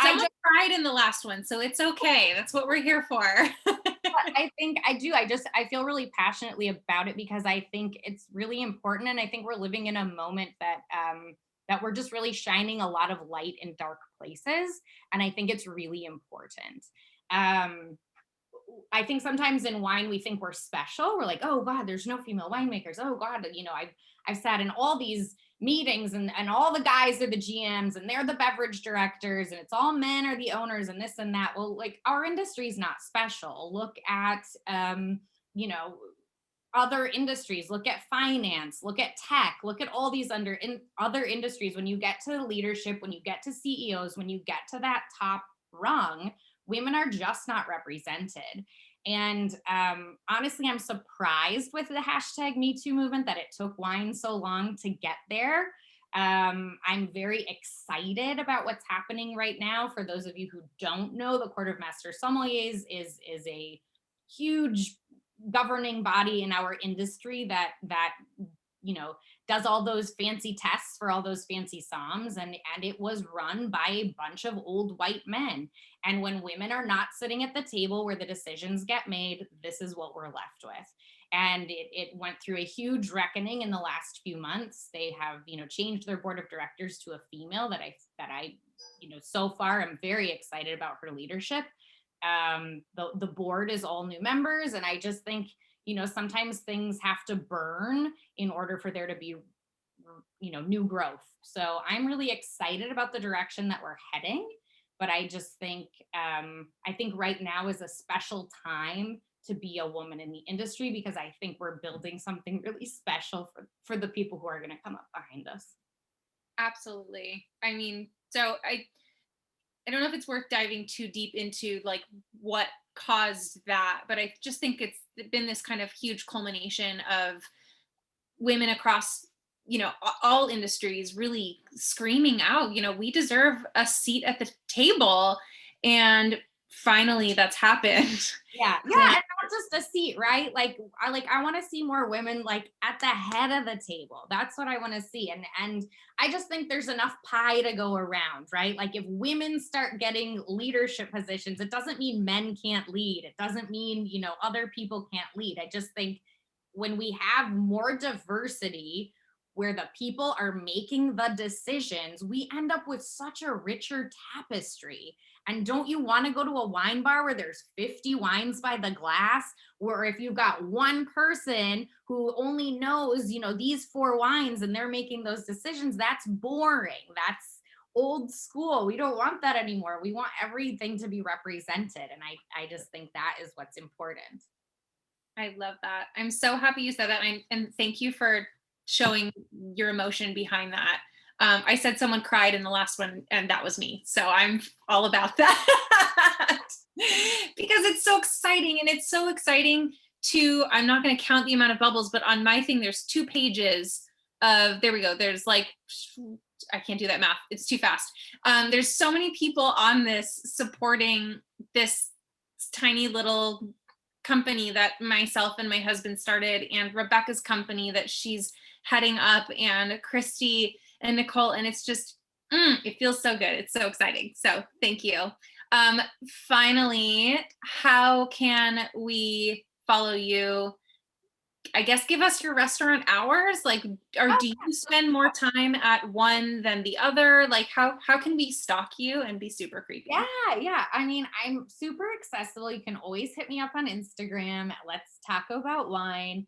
Someone cried in the last one, so it's okay. That's what we're here for. I think I do. I feel really passionately about it because I think it's really important. And I think we're living in a moment that we're just really shining a lot of light in dark places. And I think it's really important. I think sometimes in wine, we think we're special. We're like, oh God, there's no female winemakers. Oh God, I've sat in all these meetings and all the guys are the GMs and they're the beverage directors and it's all men are the owners and this and that. Well, like our industry is not special. Look at, other industries, look at finance, look at tech, look at all these other industries. When you get to leadership, when you get to CEOs, when you get to that top rung, women are just not represented. And honestly, I'm surprised with the hashtag Me Too movement that it took wine so long to get there. I'm very excited about what's happening right now. For those of you who don't know, the Court of Master Sommeliers is a huge governing body in our industry that does all those fancy tests for all those fancy somms, and it was run by a bunch of old white men. And when women are not sitting at the table where the decisions get made, this is what we're left with. And it went through a huge reckoning in the last few months. They have changed their board of directors to a female that I so far I'm very excited about her leadership. The board is all new members, and I just think sometimes things have to burn in order for there to be new growth. So I'm really excited about the direction that we're heading, but I just think I think right now is a special time to be a woman in the industry, because I think we're building something really special for the people who are going to come up behind us. Absolutely. I mean, so I don't know if it's worth diving too deep into like what caused that, but I just think it's been this kind of huge culmination of women across, all industries really screaming out, we deserve a seat at the table. And finally that's happened. Yeah. And not just a seat, right? I want to see more women like at the head of the table. That's what I want to see. And I just think there's enough pie to go around, right? Like if women start getting leadership positions, it doesn't mean men can't lead. It doesn't mean, other people can't lead. I just think when we have more diversity where the people are making the decisions, we end up with such a richer tapestry. And don't you want to go to a wine bar where there's 50 wines by the glass, where if you've got one person who only knows, these 4 wines and they're making those decisions? That's boring. That's old school. We don't want that anymore. We want everything to be represented. And I just think that is what's important. I love that. I'm so happy you said that. And thank you for showing your emotion behind that. I said someone cried in the last one, and that was me. So I'm all about that because it's so exciting. And it's so exciting two, I'm not going to count the amount of bubbles, but on my thing, there's 2 pages of, there we go. There's like, I can't do that math. It's too fast. There's so many people on this supporting this tiny little company that myself and my husband started, and Rebecca's company that she's heading up, and Kristie and Nicole. And it's just, it feels so good. It's so exciting. So thank you. Finally, how can we follow you? I guess give us your restaurant hours, like, or do you spend more time at one than the other? Like, how can we stalk you and be super creepy? Yeah. I mean, I'm super accessible. You can always hit me up on Instagram. Let's talk about wine.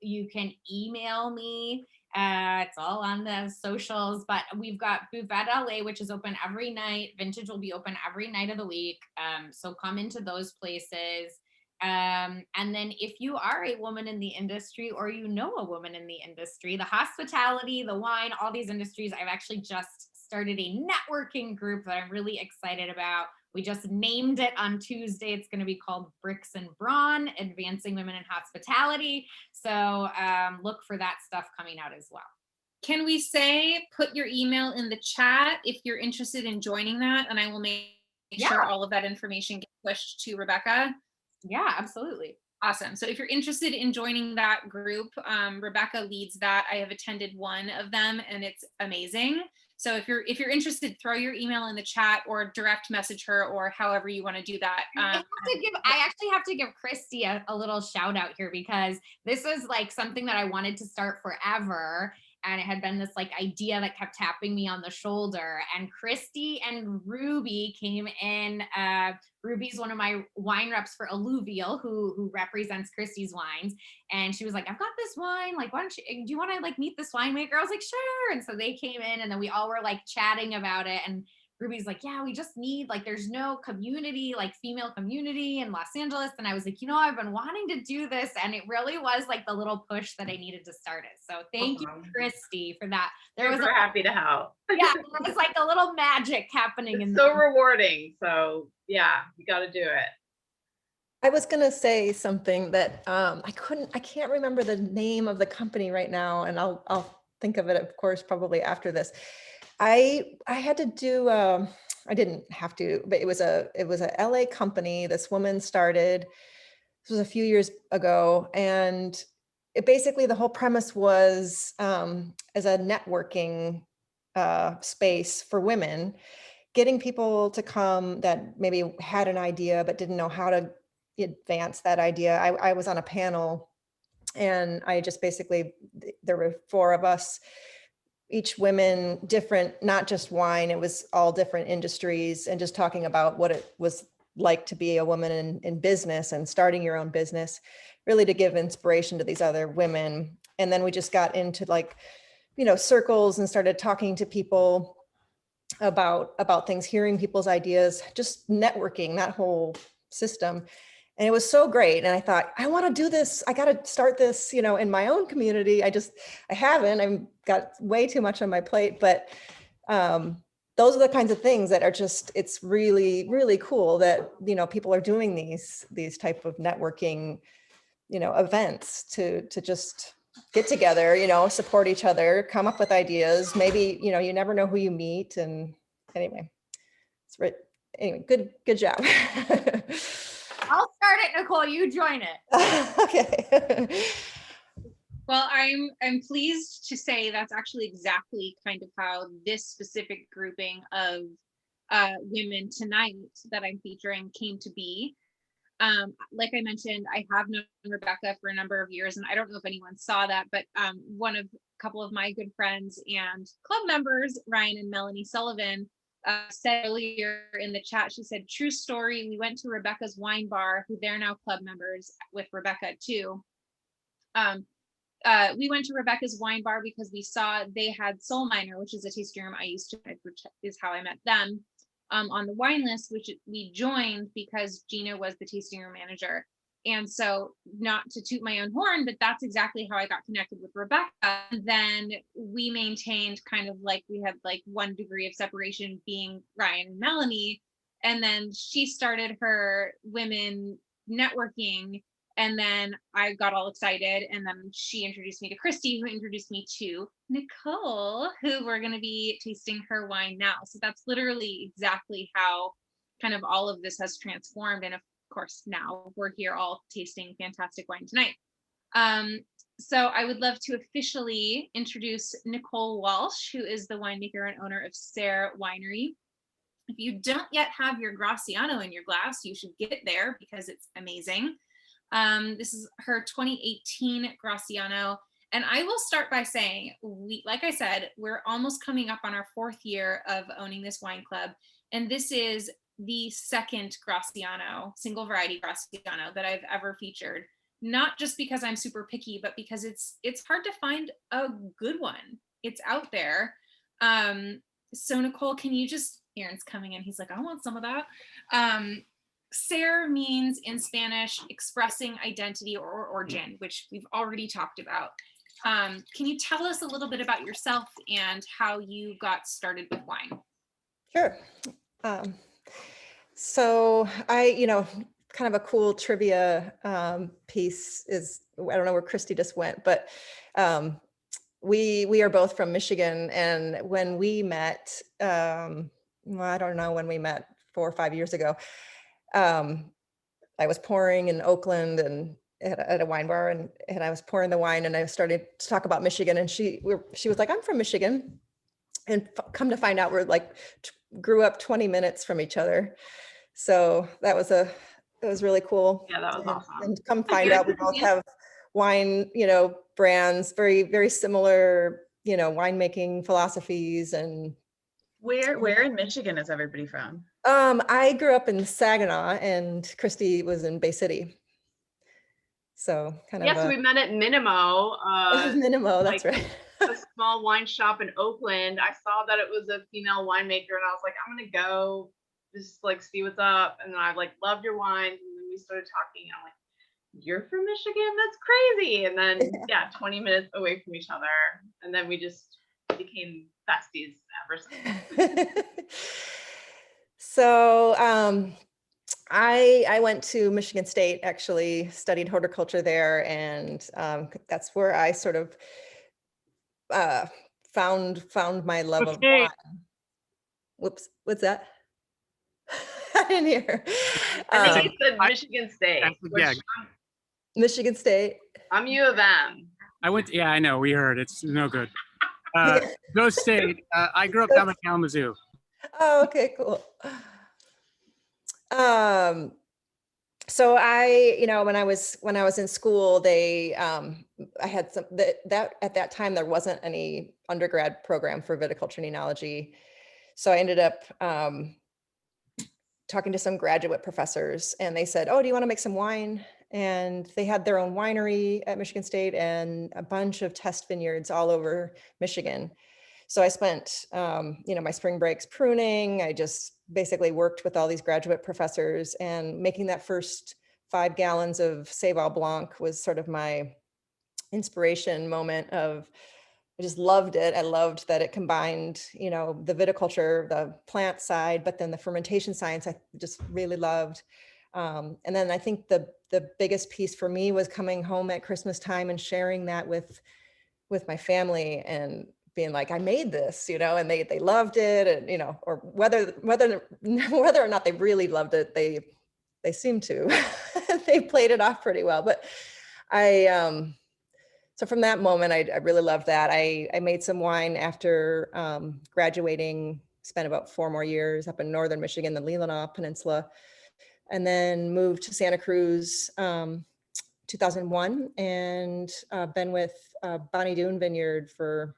You can email me. It's all on the socials, but we've got Buvette LA, which is open every night. Vintage will be open every night of the week. So come into those places. And then if you are a woman in the industry, or you know a woman in the industry, the hospitality, the wine, all these industries, I've actually just started a networking group that I'm really excited about. We just named it on Tuesday. It's going to be called Bricks and Brawn, Advancing Women in Hospitality. So look for that stuff coming out as well. Can we say, put your email in the chat if you're interested in joining that, and I will make sure all of that information gets pushed to Rebecca? Yeah, absolutely. Awesome. So if you're interested in joining that group, Rebecca leads that. I have attended one of them and it's amazing. So if you're interested, throw your email in the chat or direct message her, or however you want to do that. I actually have to give Kristie a little shout out here, because this is like something that I wanted to start forever. And it had been this like idea that kept tapping me on the shoulder. And Kristie and Ruby came in. Ruby's one of my wine reps for Alluvial, who represents Kristie's wines. And she was like, I've got this wine. Like, do you want to like meet this winemaker? I was like, sure. And so they came in, and then we all were like chatting about it. And Ruby's like, yeah, we just need, like, there's no community, like female community in Los Angeles. And I was like, I've been wanting to do this. And it really was like the little push that I needed to start it. So thank you, Kristie, for that. We're happy to help. Yeah, there was like a little magic happening. It's so rewarding. So yeah, you got to do it. I was going to say something that I can't remember the name of the company right now. And I'll think of it, of course, probably after this. I had to do, I didn't have to, but it was a LA company. This woman started, this was a few years ago. And it basically, the whole premise was as a networking space for women, getting people to come that maybe had an idea, but didn't know how to advance that idea. I was on a panel, and I just basically, there were 4 of us, each women, different, not just wine, it was all different industries, and just talking about what it was like to be a woman in business and starting your own business, really to give inspiration to these other women. And then we just got into like, circles and started talking to people about things, hearing people's ideas, just networking, that whole system. And it was so great. And I thought, I want to do this. I got to start this, in my own community. I haven't. I've got way too much on my plate. But those are the kinds of things that are just, it's really, really cool that, people are doing these type of networking, events to just get together, support each other, come up with ideas. Maybe, you never know who you meet. And anyway, it's right. Anyway, good job. I'll start it, Nicole. You join it. Okay. Well, I'm pleased to say that's actually exactly kind of how this specific grouping of women tonight that I'm featuring came to be. Like I mentioned, I have known Rebecca for a number of years, and I don't know if anyone saw that, but a couple of my good friends and club members, Ryan and Melanie Sullivan, said earlier in the chat, she said, true story, we went to Rebecca's wine bar, who they're now club members with Rebecca too. We went to Rebecca's wine bar because we saw they had Soul Miner, which is a tasting room I used to, which is how I met them, on the wine list, which we joined because Geena was the tasting room manager. And so, not to toot my own horn, but that's exactly how I got connected with Rebecca. And then we maintained kind of like, we had like 1 degree of separation being Ryan and Melanie. And then she started her women networking And then I got all excited, and then she introduced me to Kristie, who introduced me to Nicole, who we're going to be tasting her wine now. So that's literally exactly how kind of all of this has transformed. And of course, now we're here all tasting fantastic wine tonight. So I would love to officially introduce Nicole Walsh, who is the winemaker and owner of Ser Winery. If you don't yet have your Graciano in your glass, you should get it there because it's amazing. This is her 2018 Graciano. And I will start by saying, like I said, we're almost coming up on our 4th year of owning this wine club. And this is the second Graciano, single variety Graciano that I've ever featured. Not just because I'm super picky, but because it's hard to find a good one. It's out there. So Nicole, can you just, Aaron's coming in. He's like, I want some of that. Ser means in Spanish, expressing identity or origin, which we've already talked about. Can you tell us a little bit about yourself and how you got started with wine? Sure. So I, kind of a cool trivia piece is, I don't know where Kristie just went, but we are both from Michigan. And when we met, well, I don't know when we met, 4 or 5 years ago, I was pouring in Oakland and at a wine bar, and I was pouring the wine, and I started to talk about Michigan, and she was like, I'm from Michigan. And come to find out, we're like grew up 20 minutes from each other. So that was really cool. Yeah, that was awesome. And come find out, we both have wine, brands, very, very similar, winemaking philosophies. And where in Michigan is everybody from? I grew up in Saginaw, and Kristie was in Bay City. So kind of. Yes, we met at Minimo. Minimo, that's right. A small wine shop in Oakland. I saw that it was a female winemaker, and I was like, I'm gonna go just like see what's up. And then I like loved your wines, and then we started talking. And I'm like, you're from Michigan? That's crazy. And then yeah, 20 minutes away from each other, and then we just became besties ever since. So I went to Michigan State, actually studied horticulture there, and that's where I sort of found my love of wine. Whoops, what's that? I didn't hear. I think he said Michigan State. Yeah. Michigan State. I'm U of M. I went. Yeah, I know. We heard it's no good. Go State. I grew up down in Kalamazoo. Oh, okay, cool. So I, when I was in school, I had some that at that time there wasn't any undergrad program for viticulture and enology, so I ended up talking to some graduate professors, and they said, "Oh, do you want to make some wine?" And they had their own winery at Michigan State and a bunch of test vineyards all over Michigan. So I spent, my spring breaks pruning. I just basically worked with all these graduate professors, and making that first 5 gallons of Seyval Blanc was sort of my inspiration moment of, I just loved it. I loved that it combined, the viticulture, the plant side, but then the fermentation science, I just really loved. And then I think the biggest piece for me was coming home at Christmas time and sharing that with my family, and being like, I made this, and they loved it, and or whether or not they really loved it, they seemed to. They played it off pretty well. But so from that moment, I really loved that. I made some wine after graduating, spent about 4 more years up in northern Michigan, the Leelanau Peninsula, and then moved to Santa Cruz 2001, and been with Bonnie Doon Vineyard for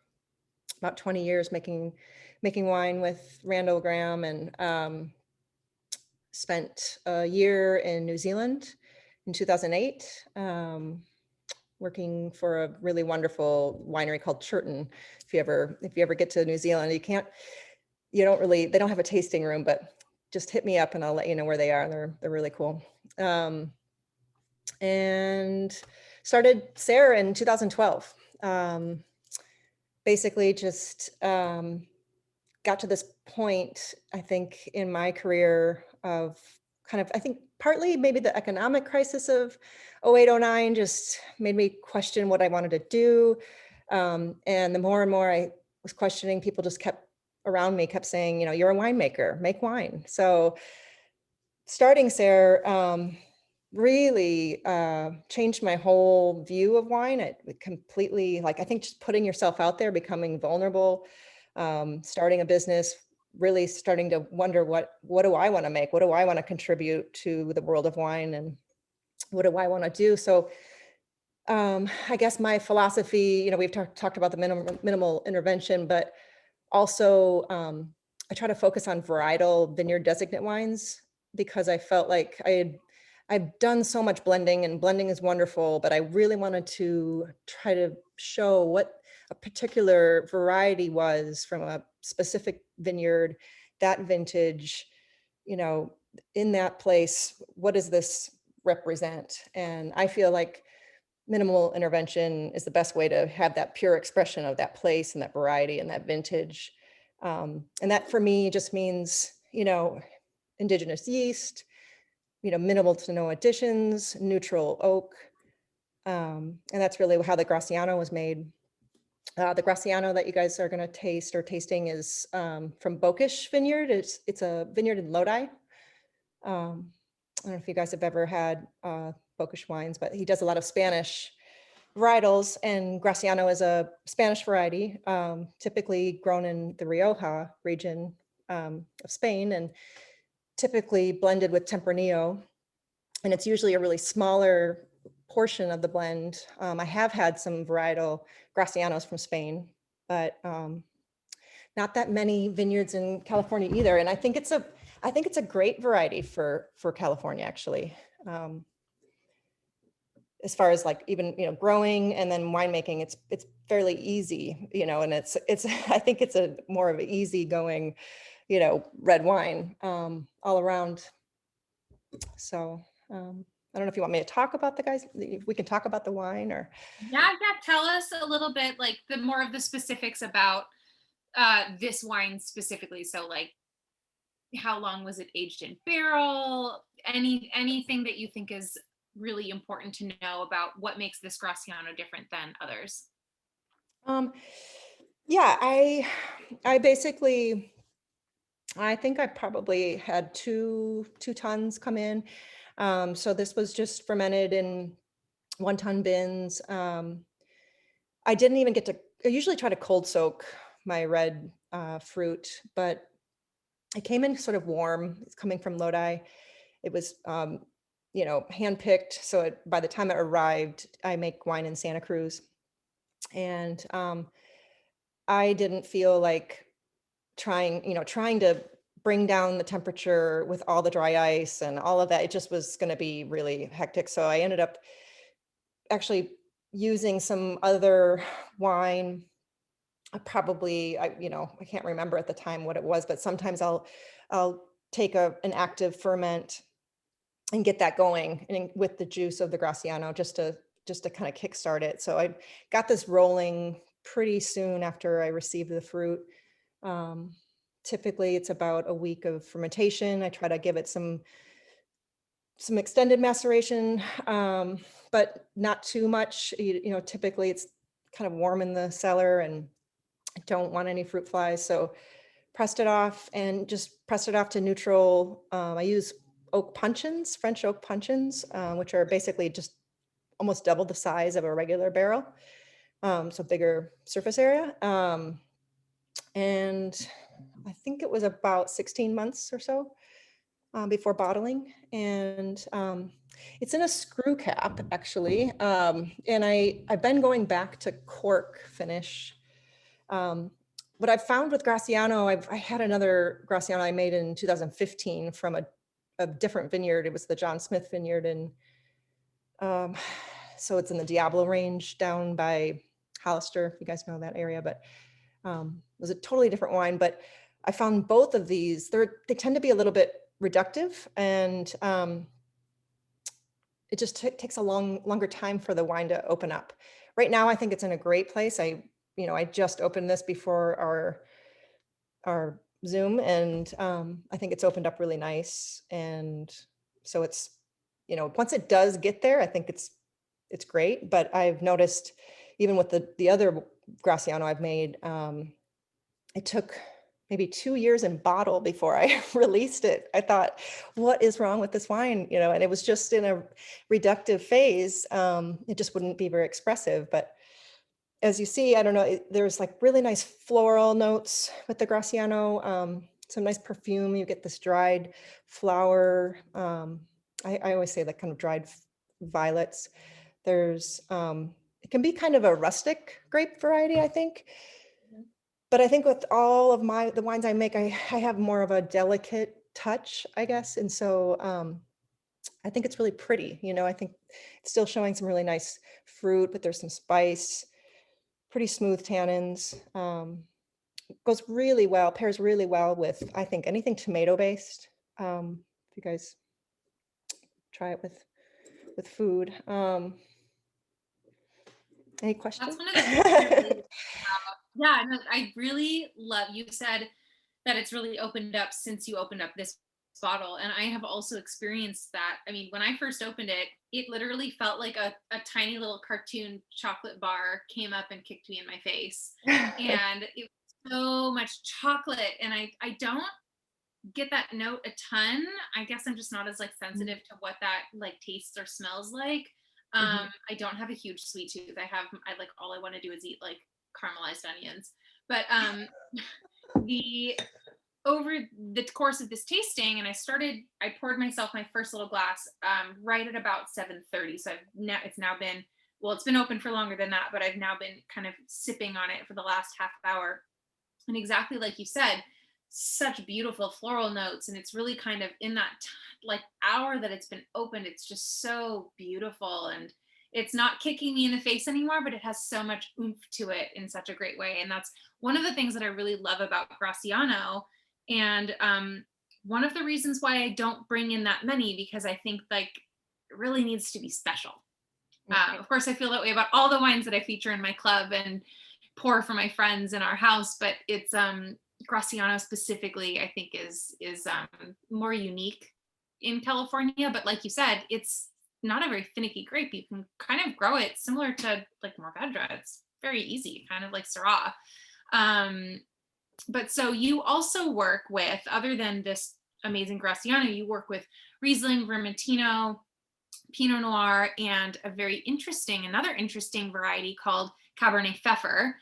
about 20 years, making wine with Randall Graham, and spent a year in New Zealand in 2008, working for a really wonderful winery called Churton. If you ever get to New Zealand, they don't have a tasting room, but just hit me up and I'll let you know where they are. They're really cool. And started Ser in 2012. Basically just got to this point, I think, in my career of kind of, I think partly maybe the economic crisis of 08, 09 just made me question what I wanted to do. And the more and more I was questioning, people just kept around me, kept saying, you know, you're a winemaker, make wine. So starting Ser really changed my whole view of wine. It completely, like, I think just putting yourself out there, becoming vulnerable, starting a business, really starting to wonder what do I want to make? What do I want to contribute to the world of wine? And what do I want to do? So I guess my philosophy, you know, we've talked about the minimal intervention, but also I try to focus on varietal vineyard designate wines, because I felt like I've done so much blending, and blending is wonderful, but I really wanted to try to show what a particular variety was from a specific vineyard, that vintage, you know, in that place, what does this represent? And I feel like minimal intervention is the best way to have that pure expression of that place and that variety and that vintage. And that for me just means, you know, indigenous yeast, you know, minimal to no additions, neutral oak. And that's really how the Graciano was made. The Graciano that you guys are going to taste or tasting is from Bokish Vineyard. It's a vineyard in Lodi. I don't know if you guys have ever had Bokish wines, but he does a lot of Spanish varietals, and Graciano is a Spanish variety, typically grown in the Rioja region of Spain, and typically blended with Tempranillo. And it's usually a really smaller portion of the blend. I have had some varietal Gracianos from Spain, but not that many vineyards in California either. And I think it's a great variety for California, actually. As far as like even, you know, growing and then winemaking, it's fairly easy, you know, and it's I think it's a more of an easygoing, you know, red wine all around. So I don't know if you want me to talk about the guys. We can talk about the wine, or Yeah, tell us a little bit, like, the more of the specifics about this wine specifically. So, like, how long was it aged in barrel? Anything that you think is really important to know about what makes this Graciano different than others? Yeah, I basically, I think I probably had two tons come in. So this was just fermented in 1-ton bins. I didn't even get to, I usually try to cold soak my red fruit, but it came in sort of warm. It's coming from Lodi. It was, you know, handpicked. So by the time it arrived, I make wine in Santa Cruz. And I didn't feel like trying to bring down the temperature with all the dry ice and all of that. It just was going to be really hectic. So I ended up actually using some other wine. I can't remember at the time what it was, but sometimes I'll take an active ferment and get that going, and with the juice of the Graciano, just to kind of kickstart it. So I got this rolling pretty soon after I received the fruit. Typically it's about a week of fermentation. I try to give it some extended maceration, but not too much. You know, typically it's kind of warm in the cellar and I don't want any fruit flies. So pressed it off and just pressed it off to neutral. I use oak puncheons, French oak puncheons, which are basically just almost double the size of a regular barrel. So bigger surface area. And I think it was about 16 months or so before bottling. And it's in a screw cap, actually. And I've been going back to cork finish. What I've found with Graciano, I had another Graciano I made in 2015 from a different vineyard. It was the John Smith vineyard. And so it's in the Diablo range down by Hollister, if you guys know that area, but it was a totally different wine. But I found both of these, they tend to be a little bit reductive, and it just takes a longer time for the wine to open up. Right now, I think it's in a great place. I just opened this before our Zoom, and I think it's opened up really nice. And So it's, you know, once it does get there, I think it's great. But I've noticed even with the other Graciano I've made, it took maybe 2 years in bottle before I released it. I thought, what is wrong with this wine? You know, and it was just in a reductive phase. It just wouldn't be very expressive. But as you see, I don't know, there's like really nice floral notes with the Graciano, some nice perfume. You get this dried flower. I always say like kind of dried violets. There's, it can be kind of a rustic grape variety, I think. But I think with all of the wines I make, I have more of a delicate touch, I guess. And so I think it's really pretty. You know, I think it's still showing some really nice fruit, but there's some spice, pretty smooth tannins. Goes really well, pairs really well with, I think, anything tomato based. If you guys try it with food. Any questions? That's one of the things I really, yeah, no, I really love, you said that it's really opened up since you opened up this bottle. And I have also experienced that. I mean, when I first opened it, it literally felt like a tiny little cartoon chocolate bar came up and kicked me in my face. And it was so much chocolate. And I don't get that note a ton. I guess I'm just not as like sensitive to what that like tastes or smells like. I don't have a huge sweet tooth. I like, all I want to do is eat like caramelized onions. But over the course of this tasting, and I poured myself my first little glass right at about 7:30. So it's now been, well, it's been open for longer than that, but I've now been kind of sipping on it for the last half hour. And exactly like you said, such beautiful floral notes. And it's really kind of in that like hour that it's been opened, it's just so beautiful. And it's not kicking me in the face anymore, but it has so much oomph to it in such a great way. And that's one of the things that I really love about Graciano. And one of the reasons why I don't bring in that many, because I think like it really needs to be special. Of course, I feel that way about all the wines that I feature in my club and pour for my friends in our house, but it's Graciano specifically, I think is more unique in California. But like you said, it's not a very finicky grape. You can kind of grow it similar to like Mourvedre. It's very easy, kind of like Syrah. But so you also work with, other than this amazing Graciano, you work with Riesling, Vermentino, Pinot Noir, and another interesting variety called Cabernet Pfeffer.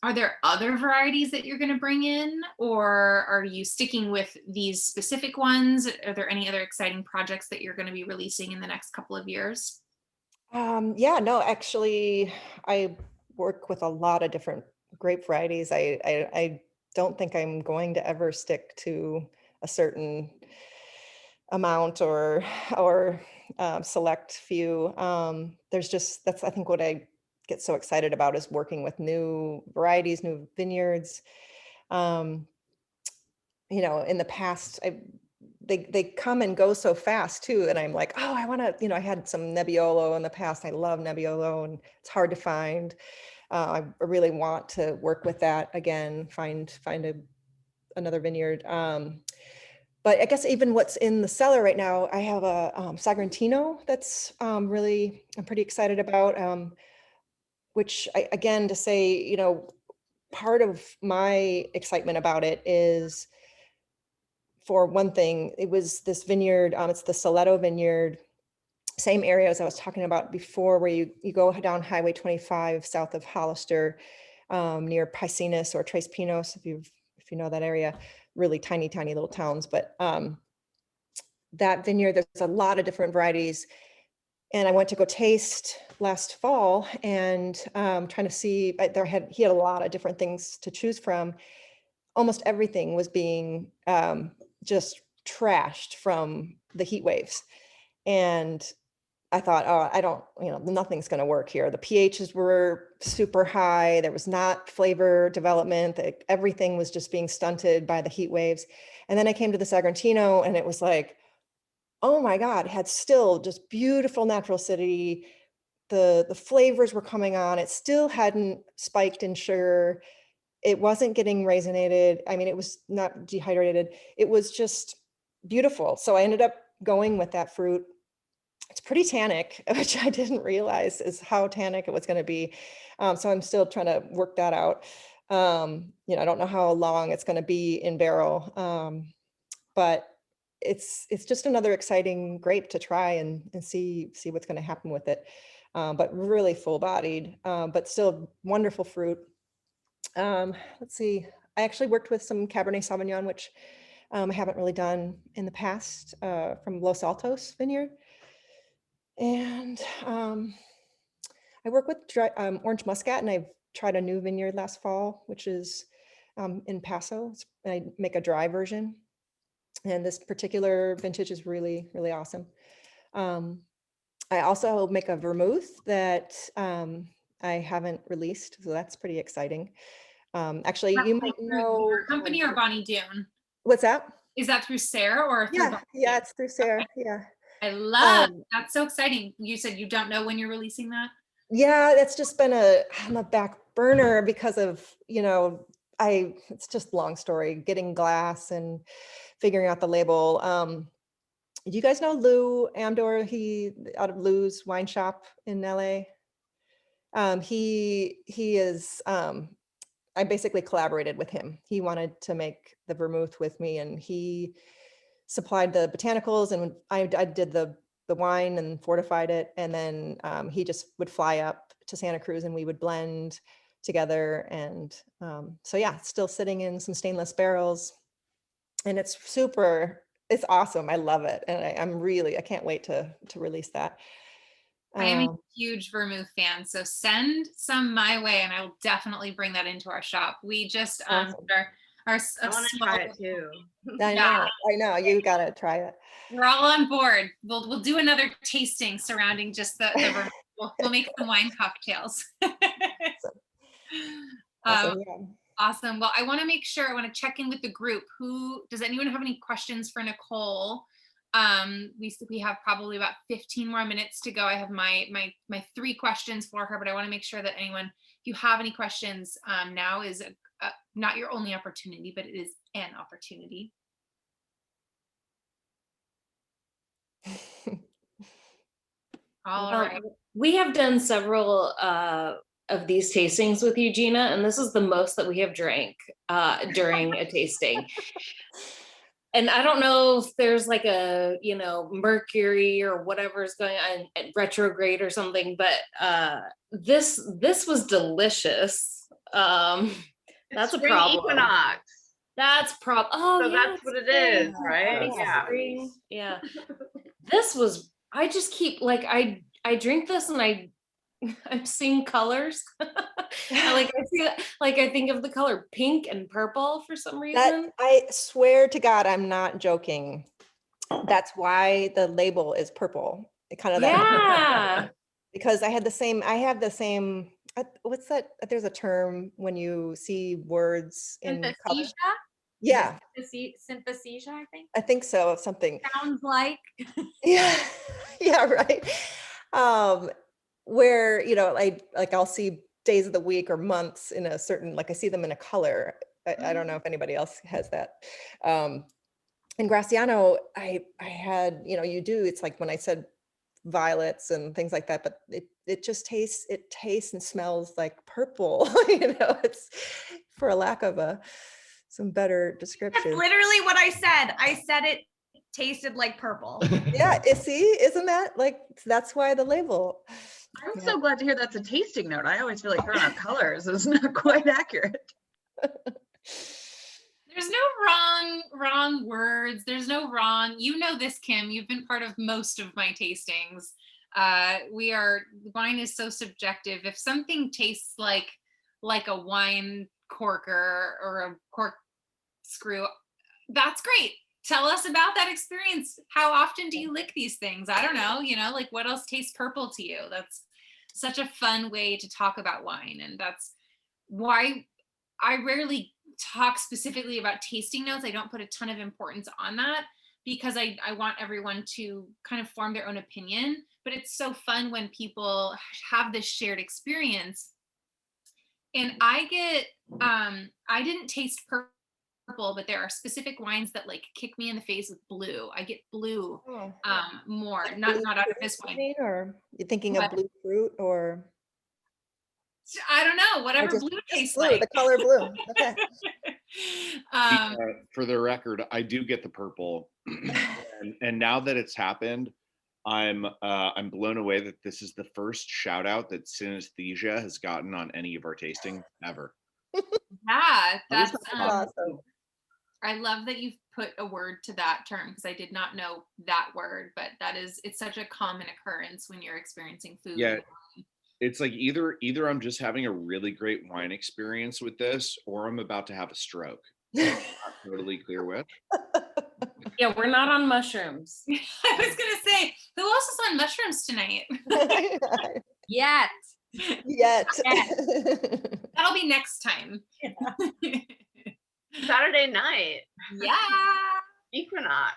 Are there other varieties that you're going to bring in, or are you sticking with these specific ones? Are there any other exciting projects that you're going to be releasing in the next couple of years? Yeah, no, actually, I work with a lot of different grape varieties. I don't think I'm going to ever stick to a certain amount or select few. That's, I think, what I get so excited about is working with new varieties, new vineyards. You know, in the past, they come and go so fast too. And I'm like, oh, I want to, you know, I had some Nebbiolo in the past. I love Nebbiolo and it's hard to find. I really want to work with that again, find another vineyard. But I guess even what's in the cellar right now, I have a Sagrantino that's really, I'm pretty excited about, which again, to say, you know, part of my excitement about it is, for one thing, it was this vineyard, it's the Soleto vineyard, same area as I was talking about before, where you go down Highway 25 south of Hollister, near Piscinus or Tres Pinos, if you know that area, really tiny little towns. But that vineyard, there's a lot of different varieties. And I went to go taste last fall and trying to see, he had a lot of different things to choose from. Almost everything was being just trashed from the heat waves. And I thought, oh, I don't, you know, nothing's going to work here. The pHs were super high. There was not flavor development. Everything was just being stunted by the heat waves. And then I came to the Sagrantino and it was like, oh my God, it had still just beautiful natural acidity. The flavors were coming on. It still hadn't spiked in sugar. It wasn't getting raisinated. I mean, it was not dehydrated. It was just beautiful. So I ended up going with that fruit. It's pretty tannic, which I didn't realize is how tannic it was going to be. So I'm still trying to work that out. I don't know how long it's going to be in barrel, but it's just another exciting grape to try and see what's going to happen with it. But really full bodied, but still wonderful fruit. Let's see. I actually worked with some Cabernet Sauvignon, which I haven't really done in the past, from Los Altos Vineyard. And I work with orange muscat, and I've tried a new vineyard last fall, which is in Paso. I make a dry version. And this particular vintage is really, really awesome. I also make a vermouth that I haven't released, so that's pretty exciting. Actually, you might know. Your company or Bonnie Doon? What's that? Is that through Sarah or through Bonnie Yeah, Doon? it's through Sarah. Yeah. I love that's so exciting. You said you don't know when you're releasing that? Yeah, that's just been on the back burner because of, it's just a long story, getting glass and figuring out the label. Do you guys know Lou Amdor? He out of Lou's wine shop in LA. He is, I basically collaborated with him. He wanted to make the vermouth with me, and he supplied the botanicals, and I did the wine and fortified it. And then he just would fly up to Santa Cruz and we would blend together. And so yeah, it's still sitting in some stainless barrels, and it's awesome. I love it. And I can't wait to release that. I am a huge vermouth fan, so send some my way and I will definitely bring that into our shop. We just Awesome. I want to try it too. I know, you gotta try it. We're all on board. We'll do another tasting surrounding just the vermouth. We'll make some wine cocktails. Awesome, yeah. Awesome. Well, I want to check in with the group. Does anyone have any questions for Nicole? We have probably about 15 more minutes to go. I have my 3 questions for her, but I want to make sure that anyone, if you have any questions, now is not your only opportunity, but it is an opportunity. All right. We have done several of these tastings with you, Geena, and this is the most that we have drank during a tasting. And I don't know if there's like a, Mercury or whatever is going on at retrograde or something, but this was delicious. That's a problem. Equinox. That's Oh, so yeah, that's what it is, right? Yeah. Yeah. This was, I just keep I drink this and I'm seeing colors. I think of the color pink and purple for some reason. I swear to God, I'm not joking. That's why the label is purple. Yeah. Because I have the same, what's that? There's a term when you see words in color. Yeah. Synesthesia, I think. I think so, something. Sounds like. Yeah. Yeah, right. Where, I'll see days of the week or months in a certain, I see them in a color. I don't know if anybody else has that. In Graciano, I had, it's like when I said violets and things like that, but it tastes and smells like purple. It's for a lack of some better description. That's literally what I said. I said it tasted like purple. Yeah, isn't that that's why the label. I'm so glad to hear that's a tasting note. I always feel like throwing out colors is not quite accurate. There's no wrong words. There's no wrong. You know this, Kim. You've been part of most of my tastings. Wine is so subjective. If something tastes like a wine corker or a corkscrew, that's great. Tell us about that experience. How often do you lick these things? I don't know, what else tastes purple to you? That's such a fun way to talk about wine. And that's why I rarely talk specifically about tasting notes. I don't put a ton of importance on that because I want everyone to kind of form their own opinion. But it's so fun when people have this shared experience. And I didn't taste purple, but there are specific wines that like kick me in the face with blue. I get blue Oh, more, like not blue out of fruit, this you wine. mean, or you're thinking What? of blue fruit, or I don't know, whatever just blue tastes blue, like. the color blue. Okay. For the record, I do get the purple, and now that it's happened, I'm blown away that this is the first shout out that synesthesia has gotten on any of our tasting ever. Yeah, that's Awesome. I love that you've put a word to that term, because I did not know that word, but it's such a common occurrence when you're experiencing food. Yeah, it's like either I'm just having a really great wine experience with this, or I'm about to have a stroke. I'm not totally clear with. Yeah, we're not on mushrooms. I was gonna say, who else is on mushrooms tonight? Yet. That'll be next time. Saturday night. Yeah. Equinox.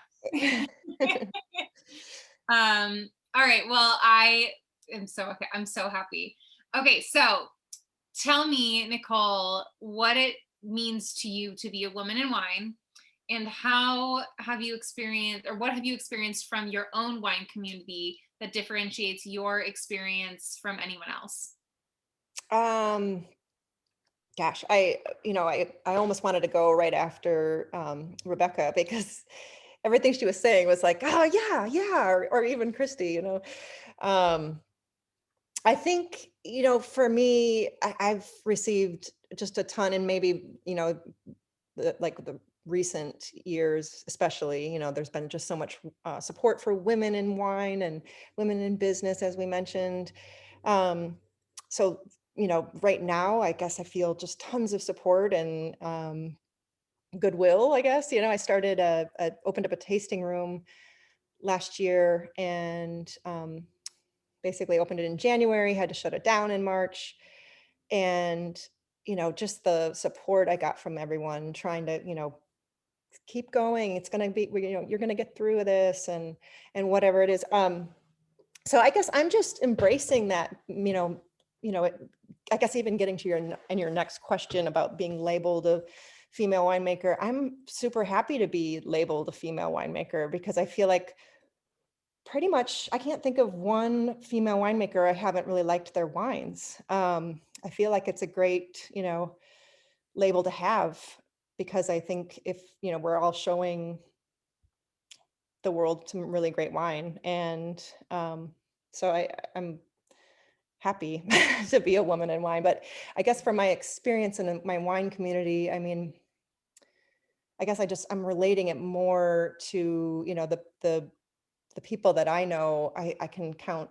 All right. Well, I'm so happy. Okay, so tell me, Nicole, what it means to you to be a woman in wine, and how have you experienced, or what have you experienced from your own wine community that differentiates your experience from anyone else? Gosh, I almost wanted to go right after Rebecca, because everything she was saying was like, oh yeah, or even Kristie, I think, for me, I've received just a ton, and maybe, the recent years, especially, there's been just so much support for women in wine and women in business, as we mentioned. So, right now, I guess I feel just tons of support and goodwill, I guess. I opened up a tasting room last year, and basically opened it in January, had to shut it down in March. And, just the support I got from everyone trying to, keep going. It's going to be, you're going to get through this, and whatever it is. So I guess I'm just embracing that, I guess even getting to your next question about being labeled a female winemaker, I'm super happy to be labeled a female winemaker, because I feel like pretty much I can't think of one female winemaker I haven't really liked their wines. I feel like it's a great, label to have, because I think if, we're all showing the world some really great wine. And so I'm happy to be a woman in wine. But I guess from my experience in my wine community, I mean, I guess I'm relating it more to, the people that I know. I can count,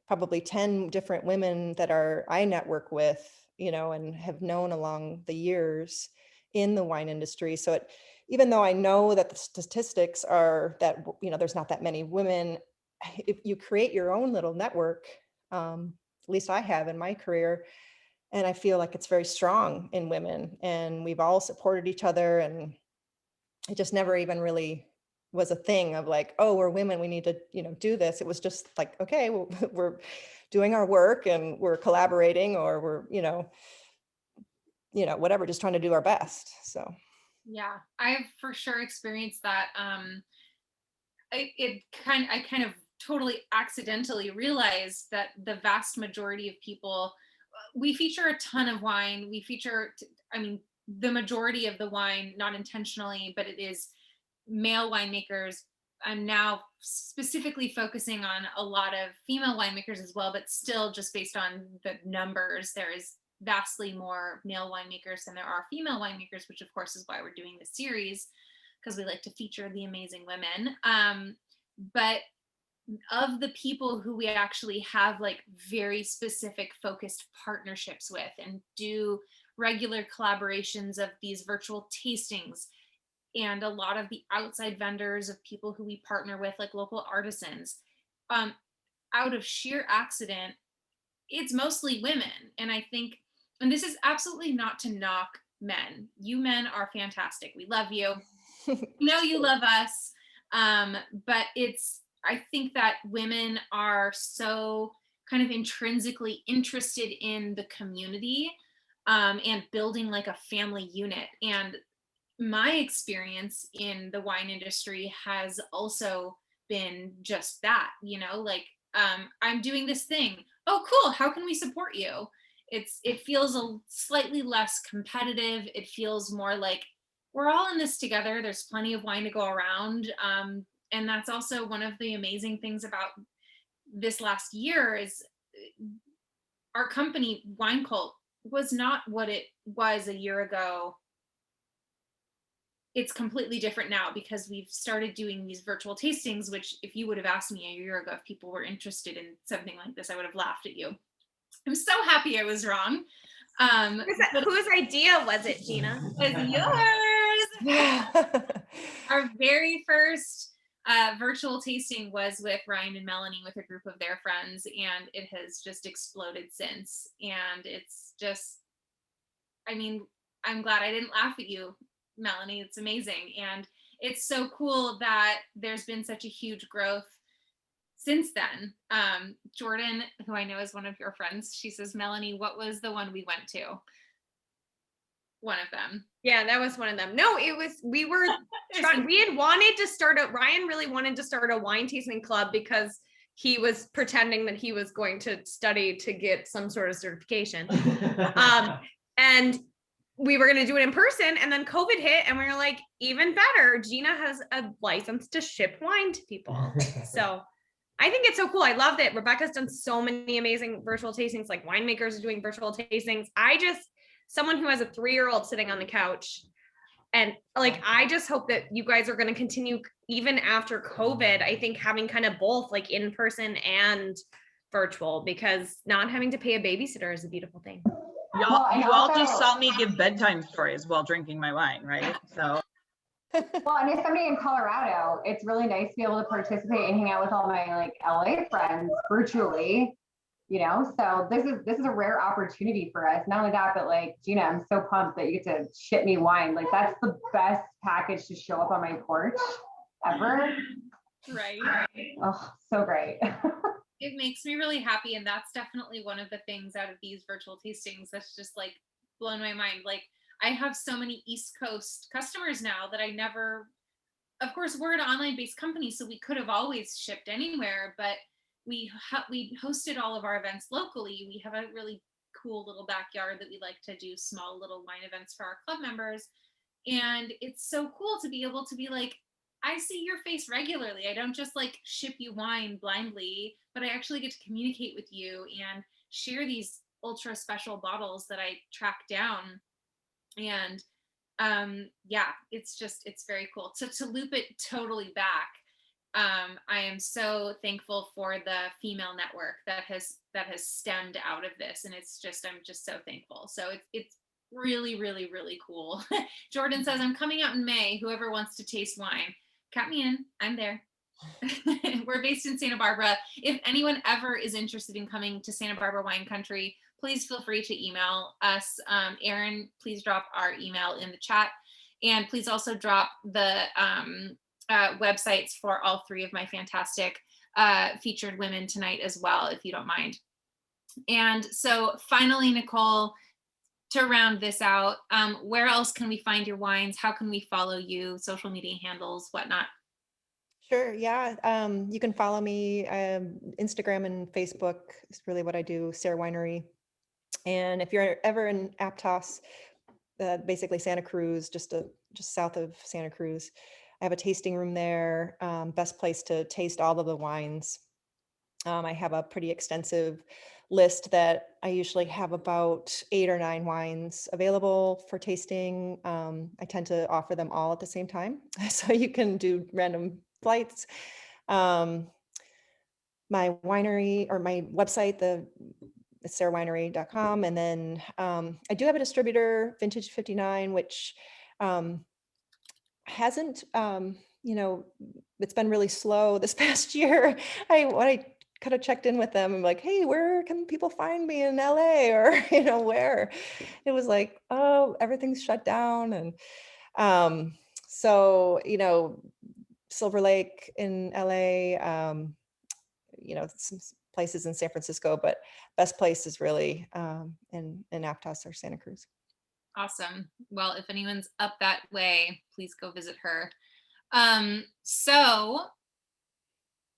probably 10 different women that I network with, and have known along the years in the wine industry. So even though I know that the statistics are that, there's not that many women, if you create your own little network, at least I have in my career, and I feel like it's very strong in women, and we've all supported each other, and it just never even really was a thing of like, oh, we're women, we need to, do this. It was just like, okay, well, we're doing our work and we're collaborating, or we're, whatever, just trying to do our best. So yeah, I've for sure experienced that. I kind of totally accidentally realized that the vast majority of people, we feature a ton of wine. We feature, I mean, the majority of the wine, not intentionally, but it is male winemakers. I'm now specifically focusing on a lot of female winemakers as well, but still just based on the numbers, there is vastly more male winemakers than there are female winemakers, which of course is why we're doing this series, because we like to feature the amazing women. But of the people who we actually have like very specific focused partnerships with and do regular collaborations of these virtual tastings, and a lot of the outside vendors of people who we partner with, like local artisans, out of sheer accident, it's mostly women. And I think, and this is absolutely not to knock men. You men are fantastic. We love you. We know you love us. But I think that women are so kind of intrinsically interested in the community, and building like a family unit. And my experience in the wine industry has also been just that, like, I'm doing this thing. Oh, cool. How can we support you? It feels a slightly less competitive. It feels more like we're all in this together. There's plenty of wine to go around. And that's also one of the amazing things about this last year is our company, WINECULT, was not what it was a year ago. It's completely different now because we've started doing these virtual tastings, which if you would have asked me a year ago if people were interested in something like this, I would have laughed at you. I'm so happy I was wrong. Whose idea was it, Geena? It was yours. Our very first virtual tasting was with Ryan and Melanie with a group of their friends, and it has just exploded since. And it's just, I mean, I'm glad I didn't laugh at you, Melanie. It's amazing. And it's so cool that there's been such a huge growth since then. Jordan, who I know is one of your friends, she says, Melanie, what was the one we went to? One of them. Yeah, that was one of them. No, it was, we had wanted to start Ryan really wanted to start a wine tasting club because he was pretending that he was going to study to get some sort of certification. And we were going to do it in person, and then COVID hit, and we were like, even better, Geena has a license to ship wine to people. So I think it's so cool. I love that Rebecca's done so many amazing virtual tastings, like winemakers are doing virtual tastings. Someone who has a 3-year-old sitting on the couch, and like, I just hope that you guys are going to continue even after COVID. I think having kind of both, like in person and virtual, because not having to pay a babysitter is a beautiful thing. You all just saw me give bedtime stories while drinking my wine, right? So. Well, and as somebody in Colorado, it's really nice to be able to participate and hang out with all my like LA friends virtually, so this is a rare opportunity for us. Not only that, but like, Geena, I'm so pumped that you get to ship me wine. Like, that's the best package to show up on my porch ever. Right. Oh, so great. It makes me really happy. And that's definitely one of the things out of these virtual tastings that's just like blown my mind. Like, I have so many East Coast customers now that I never, of course, we're an online based company, so we could have always shipped anywhere, but we hosted all of our events locally. We have a really cool little backyard that we like to do small little wine events for our club members. And it's so cool to be able to be like, I see your face regularly. I don't just like ship you wine blindly, but I actually get to communicate with you and share these ultra special bottles that I track down. And yeah, it's very cool. So to loop it totally back, I am so thankful for the female network that has stemmed out of this, and I'm just so thankful. So it's really, really, really cool. Jordan says, I'm coming out in May. Whoever wants to taste wine, count me in. I'm there. We're based in Santa Barbara. If anyone ever is interested in coming to Santa Barbara wine country, please feel free to email us. Erin, please drop our email in the chat, and please also drop the websites for all 3 of my fantastic featured women tonight as well, if you don't mind. And so finally, Nicole, to round this out, where else can we find your wines? How can we follow you? Social media handles, whatnot? Sure. Yeah. You can follow me. Instagram and Facebook is really what I do. Ser Winery. And if you're ever in Aptos, basically Santa Cruz, just south of Santa Cruz, I have a tasting room there. Best place to taste all of the wines. I have a pretty extensive list that I usually have about 8 or 9 wines available for tasting. I tend to offer them all at the same time, so you can do random flights. My winery, or my website, it's serwinery.com. And then I do have a distributor, Vintage 59, which hasn't, it's been really slow this past year. I kind of checked in with them. I'm like, hey, where can people find me in LA, or, where? It was like, oh, everything's shut down. And so, Silver Lake in LA, some places in San Francisco, but best place is really in Aptos or Santa Cruz. Awesome. Well, if anyone's up that way, please go visit her. So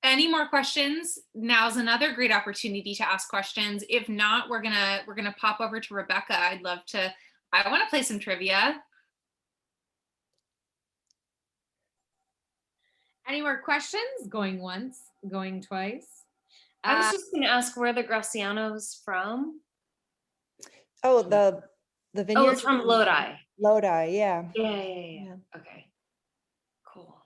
any more questions? Now's another great opportunity to ask questions. If not, we're gonna pop over to Rebecca. I want to play some trivia. Any more questions? Going once, going twice. I was just going to ask where the Graciano's from. Oh, the vineyard. Oh, it's from Lodi. Lodi, yeah. Yeah. Okay. Cool.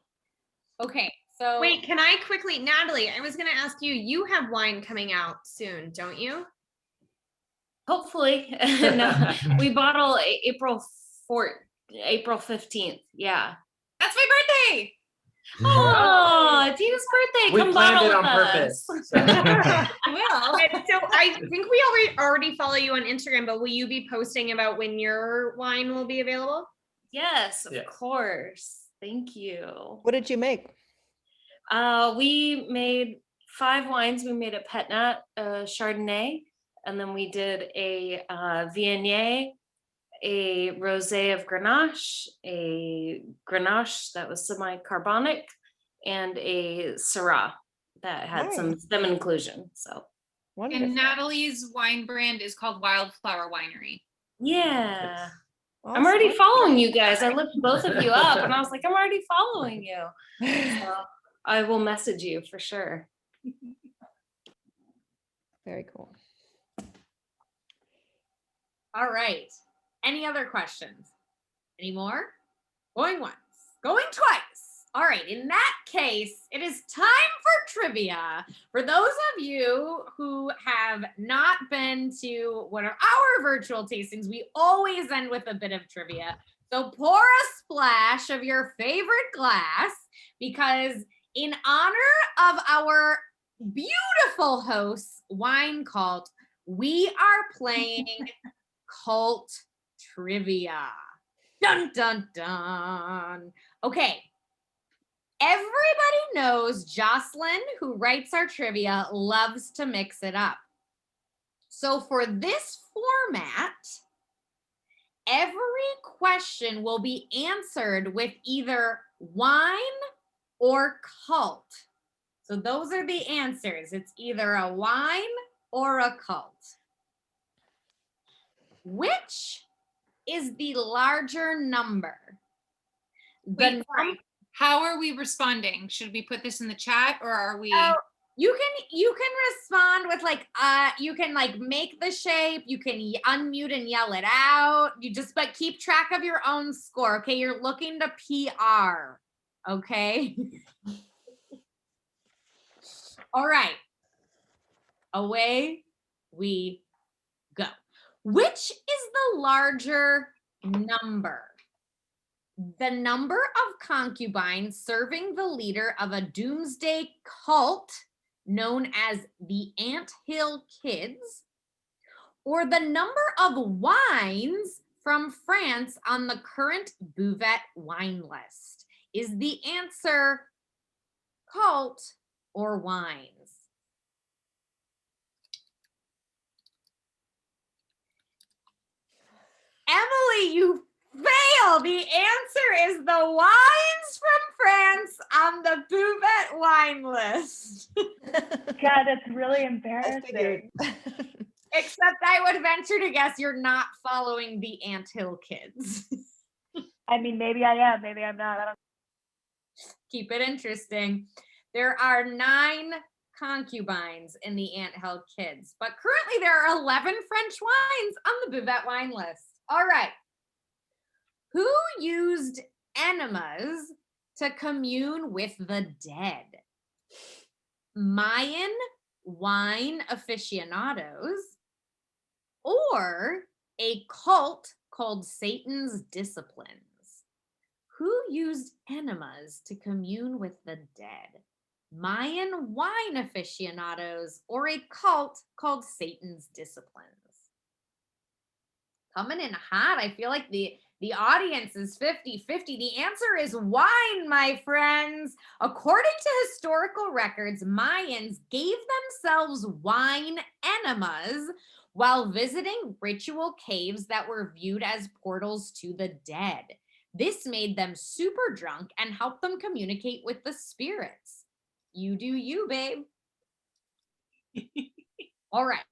Okay, so wait, can I quickly, Natalie, I was going to ask you, you have wine coming out soon, don't you? Hopefully. No, we bottle April 15th. Yeah. That's my birthday. Oh, Tina's birthday. We Come planned bottle it on with purpose. us. So. Well, So I think we already follow you on Instagram, but will you be posting about when your wine will be available? Yes, of course. Thank you. What did you make? We made 5 wines. We made a Petnat, Chardonnay, and then we did a Viognier, a rosé of Grenache, a Grenache that was semi-carbonic, and a Syrah that had some stem inclusion. So, wonderful. And Natalie's wine brand is called Wildflower Winery. Yeah. Awesome. I'm already following you guys. I looked both of you up and I was like, I'm already following you. So I will message you for sure. Very cool. all right. Any other questions? Any more? Going once, going twice. All right, in that case, it is time for trivia. For those of you who have not been to one of our virtual tastings, we always end with a bit of trivia. So pour a splash of your favorite glass, because in honor of our beautiful hosts, WINECULT, we are playing cult trivia. Dun, dun, dun. Okay. Everybody knows Jocelyn, who writes our trivia, loves to mix it up. So for this format, every question will be answered with either wine or cult. So those are the answers. It's either a wine or a cult. Which is the larger number? Wait, how are we responding? Should we put this in the chat, or are we? You can respond with like you can like make the shape, you can unmute and yell it out. But keep track of your own score. Okay, you're looking to PR. Okay. All right. Away we go. Which is the larger number? The number of concubines serving the leader of a doomsday cult known as the Anthill Kids, or the number of wines from France on the current Buvette wine list? Is the answer cult or wines? Emily, you fail. The answer is the wines from France on the Buvette wine list. God, that's really embarrassing. Except I would venture to guess you're not following the Anthill Kids. I mean, maybe I am, maybe I'm not. I don't. Keep it interesting. There are 9 concubines in the Anthill Kids, but currently there are 11 French wines on the Buvette wine list. All right. Who used enemas to commune with the dead? Mayan wine aficionados, or a cult called Satan's Disciplines? Who used enemas to commune with the dead? Mayan wine aficionados, or a cult called Satan's Disciplines? Coming in hot. I feel like the audience is 50-50. The answer is wine, my friends. According to historical records, Mayans gave themselves wine enemas while visiting ritual caves that were viewed as portals to the dead. This made them super drunk and helped them communicate with the spirits. You do you, babe. All right.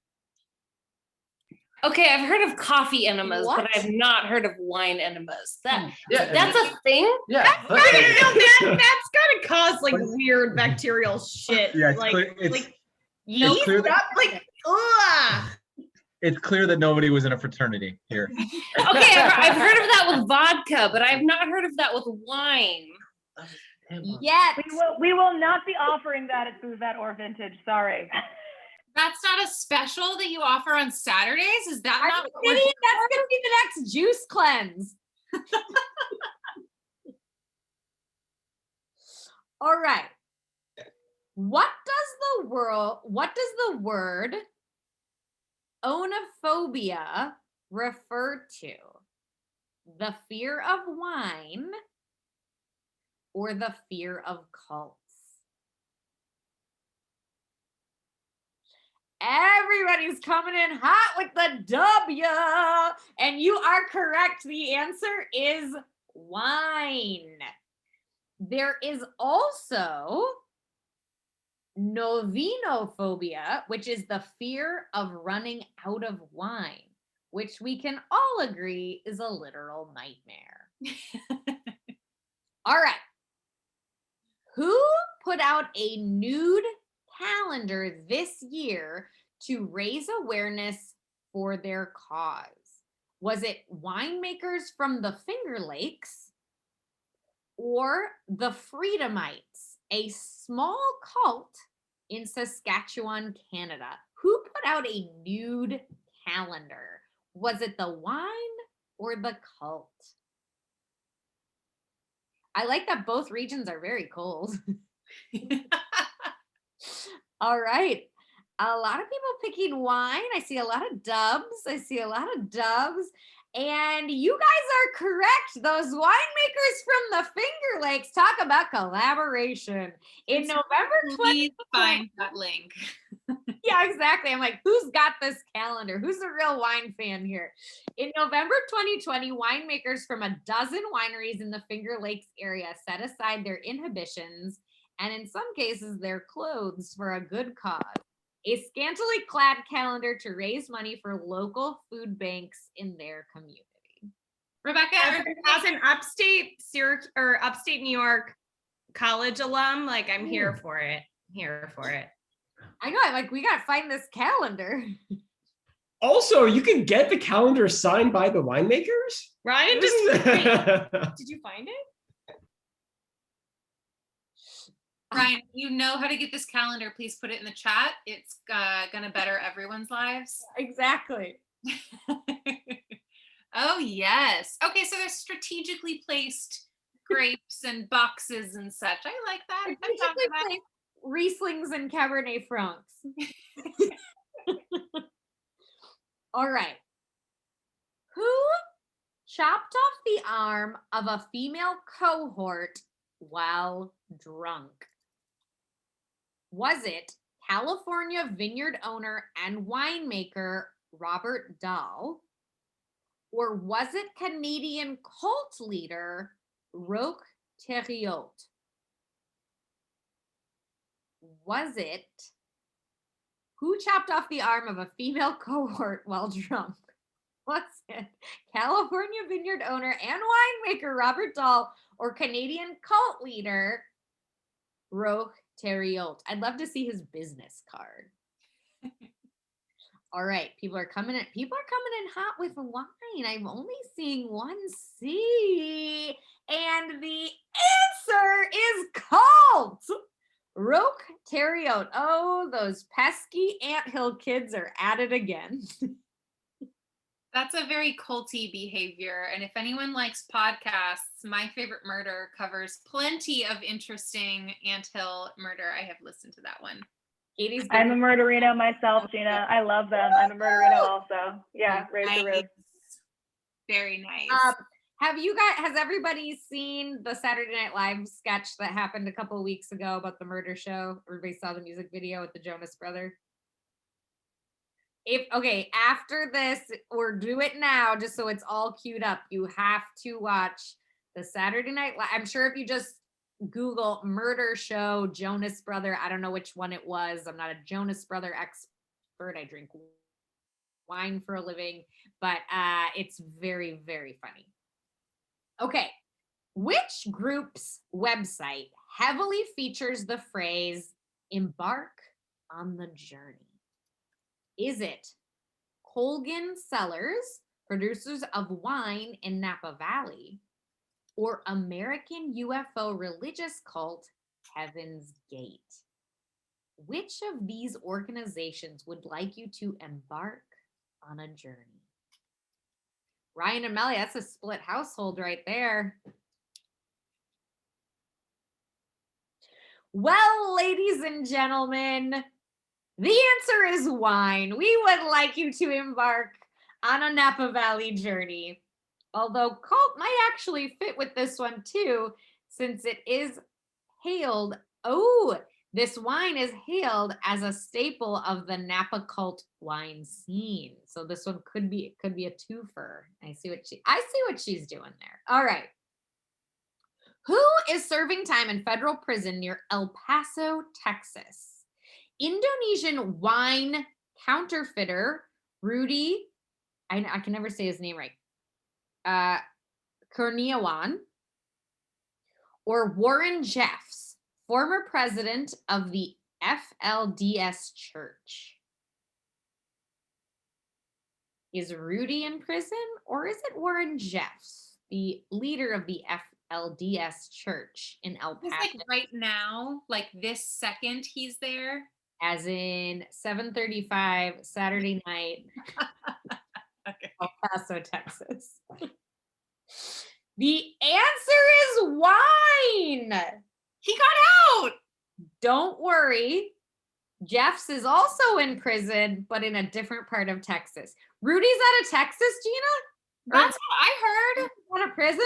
Okay, I've heard of coffee enemas, What? but I've not heard of wine enemas. Yeah, That's a thing? Yeah. That's gotta cause like weird bacterial shit. Yeah, it's like, clear- it's- like It's yeast clear, that, up, like, ugh. it's clear that nobody was in a fraternity here. Okay, I've heard of that with vodka, but I've not heard of that with wine. Yet. We will not be offering that at Buvette or Vintage. Sorry. That's not a special that you offer on Saturdays? Is that Are not you what we're kidding? That's gonna be the next juice cleanse. All right. What does the word onophobia refer to? The fear of wine or the fear of cults? Everybody's coming in hot with the W. And you are correct. The answer is wine. There is also novinophobia, which is the fear of running out of wine, which we can all agree is a literal nightmare. All right. Who put out a nude calendar this year to raise awareness for their cause? Was it winemakers from the Finger Lakes or the Freedomites, a small cult in Saskatchewan, Canada? Who put out a nude calendar? Was it the wine or the cult? I like that both regions are very cold. All right. A lot of people picking wine. I see a lot of dubs. And you guys are correct. Those winemakers from the Finger Lakes, talk about collaboration. In November 2020. Find that link. Yeah, exactly. I'm like, who's got this calendar? Who's a real wine fan here? In November 2020, winemakers from a dozen wineries in the Finger Lakes area set aside their inhibitions and in some cases their clothes for a good cause. A scantily clad calendar to raise money for local food banks in their community. Rebecca, as an upstate New York college alum, like I'm here for it. I know. I'm like, we gotta find this calendar. Also, you can get the calendar signed by the winemakers. Ryan, did you find it? Ryan, you know how to get this calendar. Please put it in the chat. It's gonna better everyone's lives. Exactly. Oh, yes. Okay, so there's strategically placed grapes and boxes and such. I like that. Strategically placed Rieslings and Cabernet Francs. All right. Who chopped off the arm of a female cohort while drunk? Was it California vineyard owner and winemaker Robert Dahl? Or was it Canadian cult leader Roch Thériault? Was it who chopped off the arm of a female cohort while drunk? Was it California vineyard owner and winemaker Robert Dahl or Canadian cult leader Roch Thériault? I'd love to see his business card. All right, people are coming in hot with wine. I'm only seeing one C. And the answer is cult. Roch Thériault. Oh, those pesky anthill kids are at it again. That's a very culty behavior. And if anyone likes podcasts, My Favorite Murder covers plenty of interesting anthill murder. I have listened to that one. I'm a murderino myself, Geena. I love them. I'm a murderino also. Yeah, raise the roof. Very nice. Has everybody seen the Saturday Night Live sketch that happened a couple of weeks ago about the murder show? Everybody saw the music video with the Jonas Brother? Okay, after this, or do it now, just so it's all queued up. You have to watch the Saturday Night Live. I'm sure if you just Google murder show, Jonas Brother, I don't know which one it was. I'm not a Jonas Brother expert. I drink wine for a living, but it's very, very funny. Okay, which group's website heavily features the phrase embark on the journey? Is it Colgan Cellars, producers of wine in Napa Valley, or American UFO religious cult Heaven's Gate? Which of these organizations would like you to embark on a journey? Ryan and Melly, that's a split household right there. Well, ladies and gentlemen, the answer is wine. We would like you to embark on a Napa Valley journey. Although cult might actually fit with this one too, since it is hailed. Oh, this wine is hailed as a staple of the Napa cult wine scene. So this one could be a twofer. I see what she's doing there. All right. Who is serving time in federal prison near El Paso, Texas? Indonesian wine counterfeiter Rudy, I can never say his name right, Kurniawan, or Warren Jeffs, former president of the FLDS Church? Is Rudy in prison, or is it Warren Jeffs, the leader of the FLDS Church in El Paso? It's like right now, like this second he's there. As in 7:35 Saturday night, Okay. El Paso, Texas. The answer is wine. He got out. Don't worry. Jeffs is also in prison, but in a different part of Texas. Rudy's out of Texas, Geena? That's what I heard. Out of prison?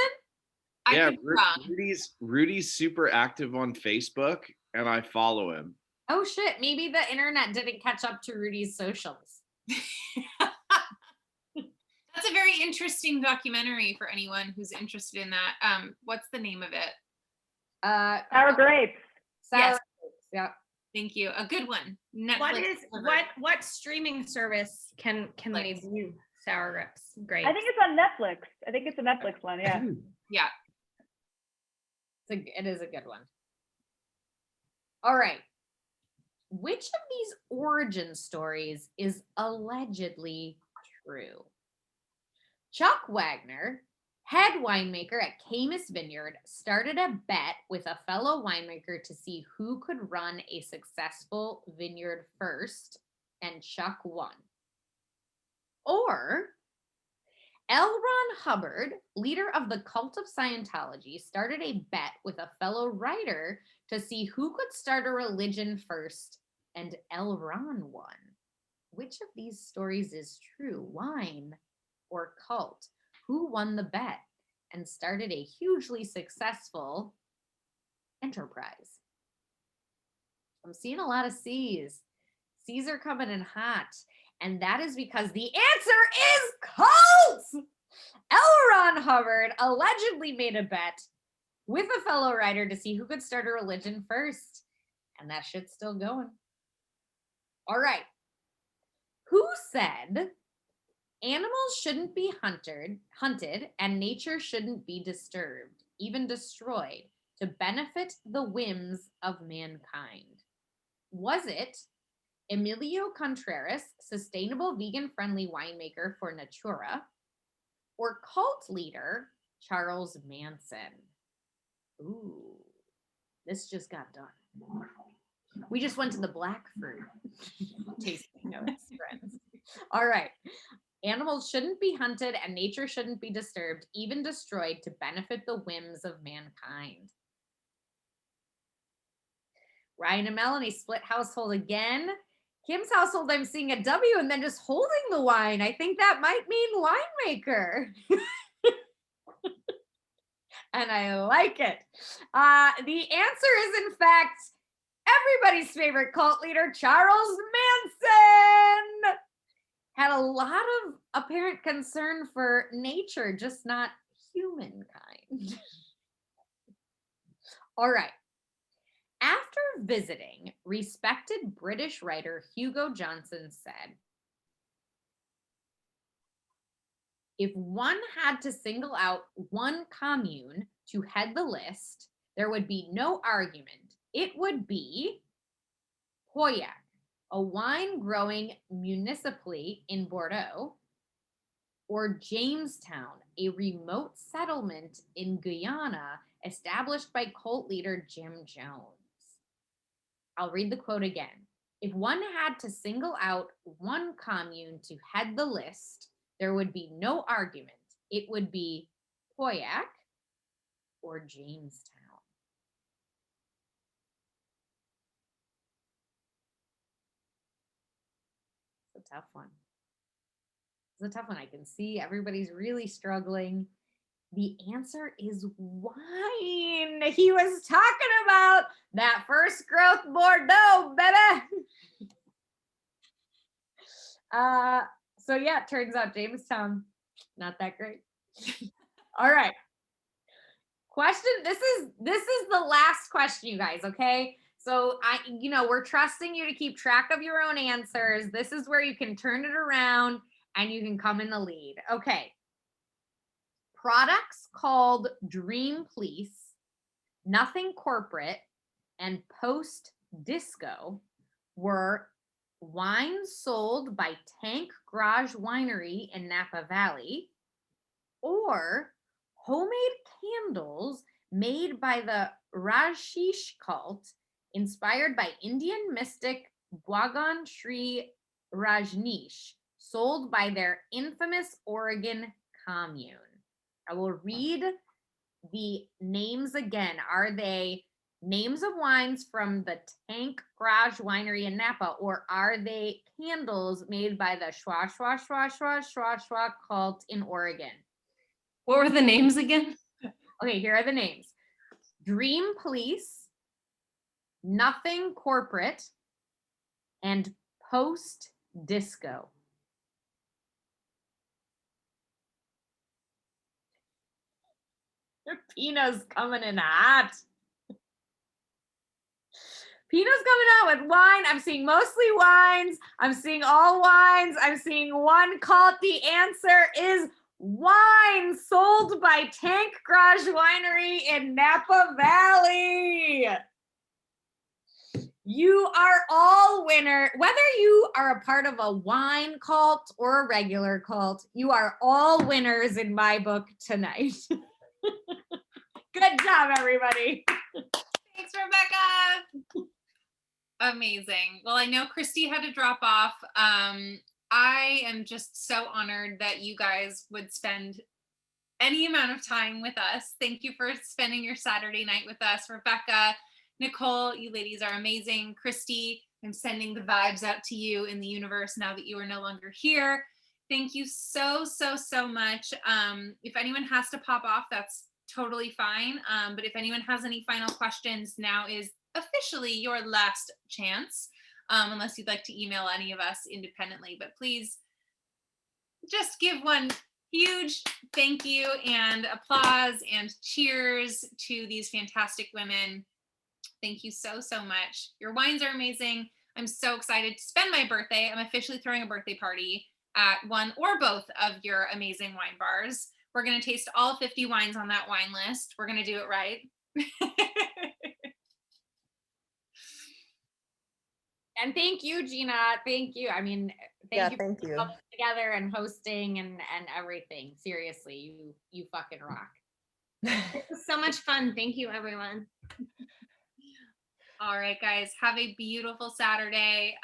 Yeah, I could be wrong. Rudy's super active on Facebook, and I follow him. Oh shit, maybe the internet didn't catch up to Rudy's socials. That's a very interesting documentary for anyone who's interested in that. What's the name of it? Sour grapes. Sour Yes. grapes, yeah. Thank you. A good one. Netflix. What streaming service can they view Sour Grapes? Great. I think it's on Netflix. I think it's a Netflix one. Yeah. Yeah. It is a good one. All right. Which of these origin stories is allegedly true? Chuck Wagner, head winemaker at Camus Vineyard, started a bet with a fellow winemaker to see who could run a successful vineyard first, and Chuck won. Or L. Ron Hubbard, leader of the cult of Scientology, started a bet with a fellow writer to see who could start a religion first, and L. Ron won. Which of these stories is true? Wine or cult? Who won the bet and started a hugely successful enterprise? I'm seeing a lot of C's. C's are coming in hot. And that is because the answer is cult! L. Ron Hubbard allegedly made a bet with a fellow writer to see who could start a religion first. And that shit's still going. All right. Who said animals shouldn't be hunted and nature shouldn't be disturbed, even destroyed, to benefit the whims of mankind? Was it Emilio Contreras, sustainable vegan-friendly winemaker for Natura, or cult leader Charles Manson? Ooh, this just got done. We just went to the black fruit tasting notes, friends. All right. Animals shouldn't be hunted and nature shouldn't be disturbed, even destroyed, to benefit the whims of mankind. Ryan and Melanie split household again. Kim's household, I'm seeing a W and then just holding the wine. I think that might mean winemaker. And I like it. The answer is, in fact, everybody's favorite cult leader, Charles Manson. had a lot of apparent concern for nature, just not humankind. All right. After visiting, respected British writer Hugo Johnson said, if one had to single out one commune to head the list, there would be no argument. It would be Pauillac, a wine growing municipally in Bordeaux, or Jamestown, a remote settlement in Guyana established by cult leader Jim Jones. I'll read the quote again. If one had to single out one commune to head the list, there would be no argument. It would be Pauillac or Jamestown. It's a tough one. It's a tough one. I can see everybody's really struggling. The answer is wine. He was talking about that first growth Bordeaux, baby. So yeah, it turns out Jamestown, not that great. All right. Question. This is the last question, you guys, okay? So we're trusting you to keep track of your own answers. This is where you can turn it around and you can come in the lead. Okay. Products called Dream Police, Nothing Corporate, and Post Disco were wines sold by Tank Garage Winery in Napa Valley, or homemade candles made by the Rajneesh cult, inspired by Indian mystic Bhagwan Sri Rajneesh, sold by their infamous Oregon commune. I will read the names again. Are they names of wines from the Tank Garage Winery in Napa, or are they candles made by the Shwa Shwa Shwa Shwa Shwa Shwa cult in Oregon? What were the names again? Okay, here are the names. Dream Police, Nothing Corporate, and Post Disco. Pinot's coming in hot. Pinot's coming out with wine. I'm seeing mostly wines. I'm seeing all wines. I'm seeing one cult. The answer is wine sold by Tank Garage Winery in Napa Valley. You are all winner. Whether you are a part of a wine cult or a regular cult, you are all winners in my book tonight. Good job, everybody. Thanks, Rebecca. Amazing. Well, I know Kristie had to drop off. I am just so honored that you guys would spend any amount of time with us. Thank you for spending your Saturday night with us. Rebecca, Nicole, you ladies are amazing. Kristie, I'm sending the vibes out to you in the universe now that you are no longer here. Thank you so, so, so much. If anyone has to pop off, that's totally fine. But if anyone has any final questions, now is officially your last chance, unless you'd like to email any of us independently. But please just give one huge thank you and applause and cheers to these fantastic women. Thank you so, so much. Your wines are amazing. I'm so excited to spend my birthday. I'm officially throwing a birthday party at one or both of your amazing wine bars. We're going to taste all 50 wines on that wine list. We're going to do it right. And thank you, Geena. Thank you. I mean, thank you for coming together and hosting and everything. Seriously, you fucking rock. It was so much fun. Thank you, everyone. All right, guys, have a beautiful Saturday.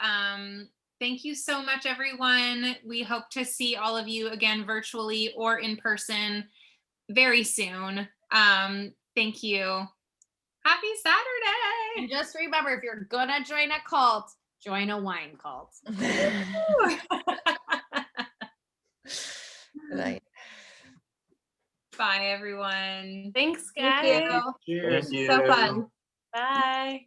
Thank you so much, everyone. We hope to see all of you again virtually or in person very soon. Thank you. Happy Saturday. And just remember, if you're gonna join a cult, join a wine cult. Good night. Bye, everyone. Thanks, Thank guys. you. Cheers. So fun. Bye.